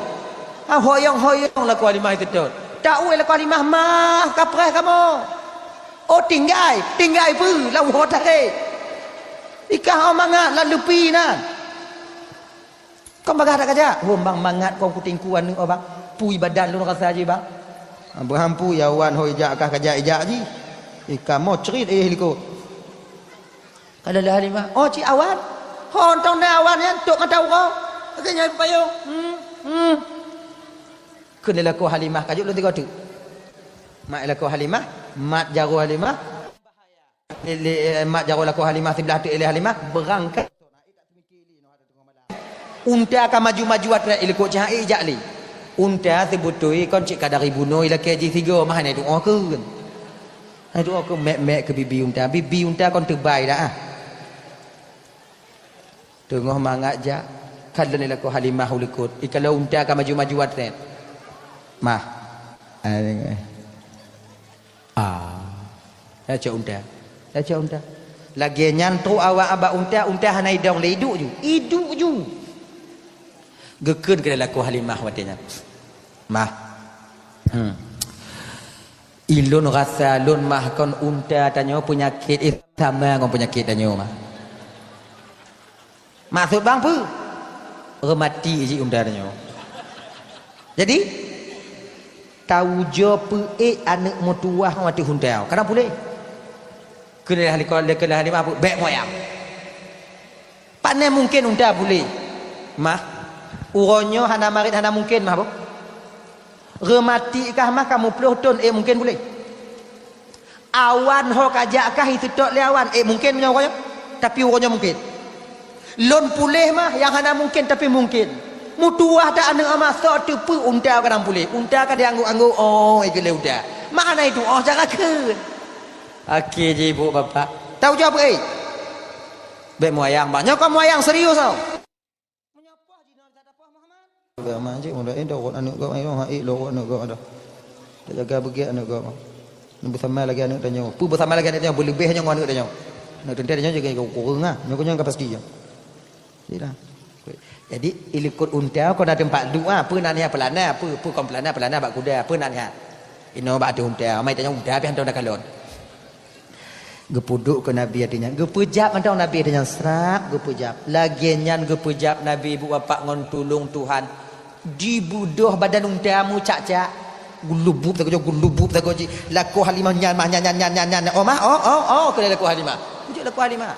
Speaker 1: Hoyong-hoyong lako Halimah itu tak. Tak uai lako Halimah mah kaprah kamu. Oh tinggai pu lah orang tarik. Ikah mangat lalu pi na. Kau bagah tak kerja? Oh bang mangat kau kutingkuan ni bang. Pui badan lu rasa aja bang. Berhampu ya wan hoi jak kah kerja ijak ji. Ikah mau cerit liko. Ada dah Halimah. Oh cik awan. Hon tong na awan yan tok ngatau kau. Agaknya payung. Kena laku Halimah kajuk lu tiga tu. Mak laku Halimah, mat jaru Halimah. Mak jaru laku Halimah sebelah tu ilih Halimah berangkat. Unta akan maju-maju atrat ilkut cahai ijak li. Unta sebutui kon cik kadari bunuh ila keji 3 mah nak doa ke kan. Hai doa ke mek ke bibi unta. Bibi unta kon terbaik dah ah. Tengah mangat ja kalau ni laku Halimah ulikut. Kalau unta akan maju-maju atrat. Mah. Ya cak unta. Lagi nyantu awak abak unta hanai dong le iduk ju. Gekun ke laku Halimah watenya. Mah. Ilun rasa lun mah kon unta tanyo penyakit sama kon penyakit tanyo mah. Maksud bang pu? Remati ji unta tanyo. Jadi tahu jo pe anak mutuah mati huntau. Kenapa boleh? Kena Halimah bek moyang. Pandai mungkin unta boleh. Mah uronyo hana marit hana mungkin mah bu. Remati kah mah kamu 10 ton mungkin boleh. Awan ho kajak kah itu tok leawan mungkin punya uronyo tapi uronyo mungkin. Lon pulih mah yang hana mungkin tapi mungkin. Mutuah tak anak amasok tu pu unta kadang boleh. Unta kan dia angguk-angguk oh ikele udah. Mana itu oh jangan ke. Okey je ibu bapa. Tahu jawab Bek moyang banyak kau moyang serius tau. Agama je mudah dah orang anak kau ayo hai lo anak kau ada. Dia jaga bagi anak kau. Nak bersama lagi anak tanya. Pu bersama lagi anak tanya boleh lebih hanya anak tanya. Nak tentu tanya jaga kau kurang ah. Nyoknya kau pasti je. Tidak. Jadi ilikut unta kau dah tempat doa apa nak ni pelana apa kau pelana bak kuda apa nak ni. Ino bak tu unta. Mai tanya unta pi hantar dah kalon. Gepuduk ke Nabi artinya gepejap antau Nabi artinya serak gepejap lagi nyan gepejap Nabi ibu bapa ngon tulung Tuhan dibudoh badan untamu cak-cak gulubub tak ji laku Halimah nyan oh kena laku Halimah pujuk laku Halimah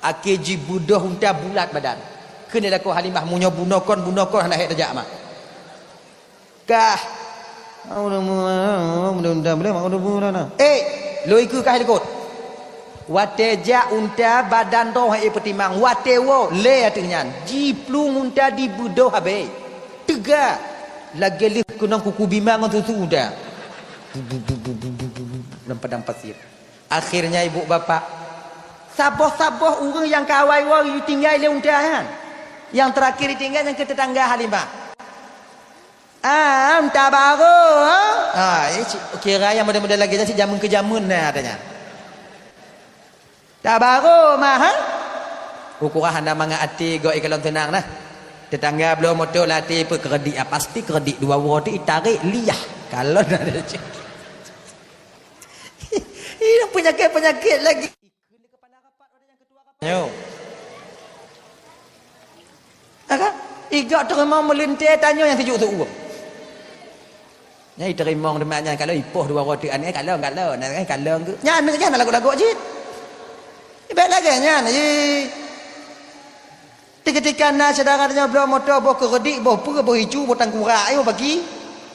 Speaker 1: akeji budoh unta bulat badan kena laku Halimah munyo bunokon hendak hek tajak mah kah mudah-mudahan boleh lo ikut kah ikut wateja unta badan tu hai petimang watewo le artinya jiplung unta di budoh habe tega lagi lih kunang kuku bimang tu unta dalam padang pasir akhirnya ibu bapa saboh orang yang kawai wang you tinggal le unta kan yang terakhir ditinggal yang ke tetangga Halimah unta baru kira yang muda-muda lagi si jamun ke jamun adanya tak baru mah ukuran anda manga ati go ikalon tenang nah tetangga belum motor latih pe kredit pasti kredit 2 roti tarik liah kalau ada ini penyakit lagi yo agak igak terima melintir tanya yang sejuk tu nyai terima demaknya kalau ipoh 2 roti aneh kalau ke nyana lagu-lagu je baik lagi nya ni ketika na saudaranya belum motor boh keredik boh pu boh hiju boh tangkura ayo bagi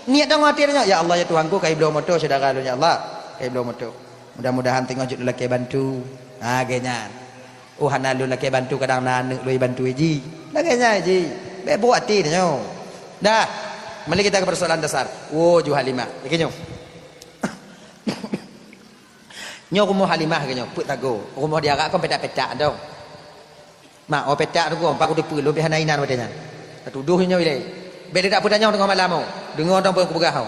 Speaker 1: niat dong hatinya ya Allah ya Tuhanku kai belum motor saudara lu ya Allah kai belum motor mudah-mudahan tengok juk lelaki bantu genya hana lu lelaki bantu kadang na lu bantu ji lagi nya ji baik buat hati nya dah Mari kita ke persoalan dasar. Oh, ju Halimah. Ikinyo. Nyo rumah Halimah kenyo, put tago. Rumah dia agak kon petak-petak dong. Mak, oh petak tu gua, pak aku depu lebih hanainan wadanya. Tuduhnya ile. Beda tak putanya tengah malam. Dengar orang pun bergahau.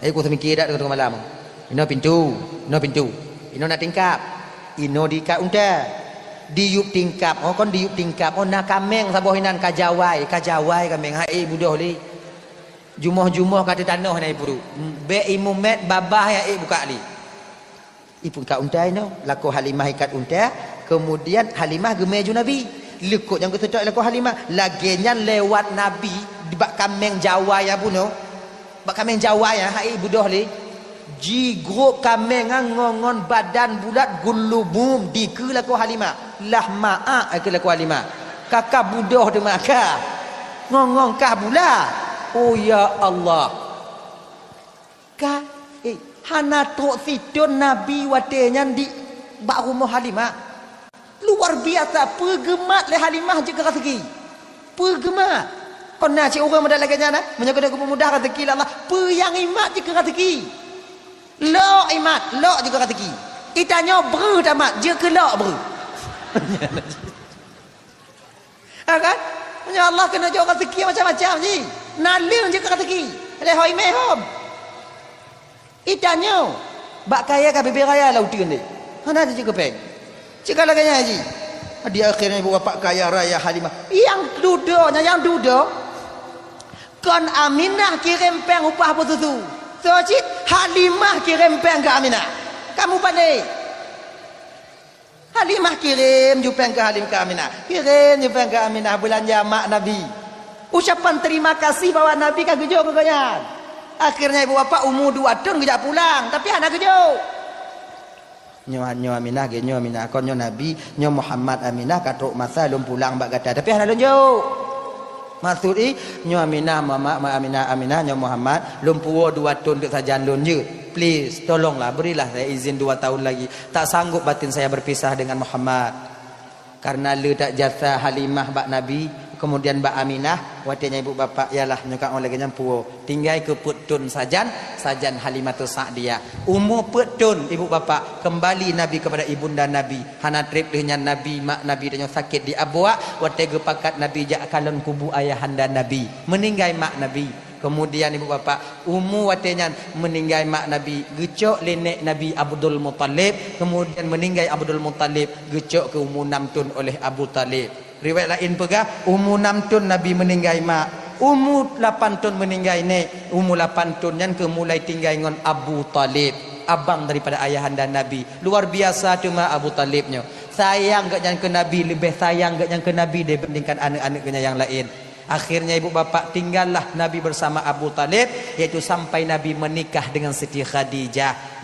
Speaker 1: Aku semikir dak tengah malam. Ino pintu, Ino nak tingkap. Ino di ka unta. Diup tingkap. Oh kon diup tingkap. Oh nak kameng sabohinan kajawai kameng. Hai budoh li. Jumuh-jumuh kata tanah nai puru. Be imu met babah ya buka li. Ibu kat unta ino, laku Halimah ikat unta, kemudian Halimah gemeju Nabi. Lekuk yang ketutup laku Halimah, laginya lewat Nabi di bak kameng Jawa ya puno. Bak kameng Jawa ya, hai budoh li. Jigro kameng ngongon badan bulat gulubum di ke laku Halimah. Lah ma'a ke laku Halimah. Kakak budoh de maka. Ngongong kah bula. Oh ya Allah. Ka hana tok sidon Nabi watenya di bak rumah Halimah. Luar biasa pergemat le Halimah je ke rezeki. Pergemat. Kon nak cik orang mudah laganya na, menjaga aku mudah rezeki Allah. Yang imat je ke rezeki. Lo imat, lo je ke rezeki. Itanya ber tamat je ke lo ber. Kan? Ya Allah kena jauh rezeki macam-macam je. Nalim je ke rezeki. Le hoi mehom. Itanya bak kaya ka bibir raya lautin ni. Hana je ke peng. Cika laganya haji. Dia akhirnya ibu bapa kaya raya Halimah. Yang duduk kon Aminah kirim peng upah pututu. So cik Halimah kirim peng ke Aminah. Kamu pandai. Halimah kirim jupeng ke Aminah. Kirim jupeng ke Aminah belanja mak Nabi. Ucapan terima kasih bawa Nabi ka gejo ke ganyan. Akhirnya ibu bapa umur 2 tahun gejak pulang, tapi anak gejo. Nyo Aminah ge nyo Aminah kon nyo Nabi, nyo Muhammad Aminah katok masa lum pulang bak kata, tapi anak lonjo. Maksudi nyo Aminah mama Aminah nyo Muhammad lum puo 2 tahun ke sajan lonje. Please tolonglah berilah saya izin 2 tahun lagi. Tak sanggup batin saya berpisah dengan Muhammad. Karena le tak jasa Halimah bak Nabi. Kemudian Mbak Aminah, watinya ibu bapa ialah nyukak oleh nyampuo. Tinggal ke putun sajan Halimatus Sa'diyah. Umur putun ibu bapa kembali Nabi kepada ibunda Nabi. Hana trip dengan Nabi, mak Nabi dan sakit di abwa, wate gepakat Nabi jak kalon kubu ayahanda Nabi. Meninggal mak Nabi. Kemudian ibu bapa umur watinya meninggal mak Nabi, gecok lenek Nabi Abdul Muttalib. Kemudian meninggal Abdul Muttalib, gecok ke umur 6 tahun oleh Abu Talib. Riwayat lain pegah umur 6 tahun Nabi meninggal mak, umur 8 tahun meninggal nek, umur 8 tahun yang kemulai tinggal dengan Abu Talib, abang daripada ayahanda Nabi. Luar biasa cuma Abu Talibnya. Sayang gak yang ke Nabi, lebih sayang gak yang ke Nabi dibandingkan anak-anaknya yang lain. Akhirnya ibu bapa tinggallah Nabi bersama Abu Talib, yaitu sampai Nabi menikah dengan Siti Khadijah.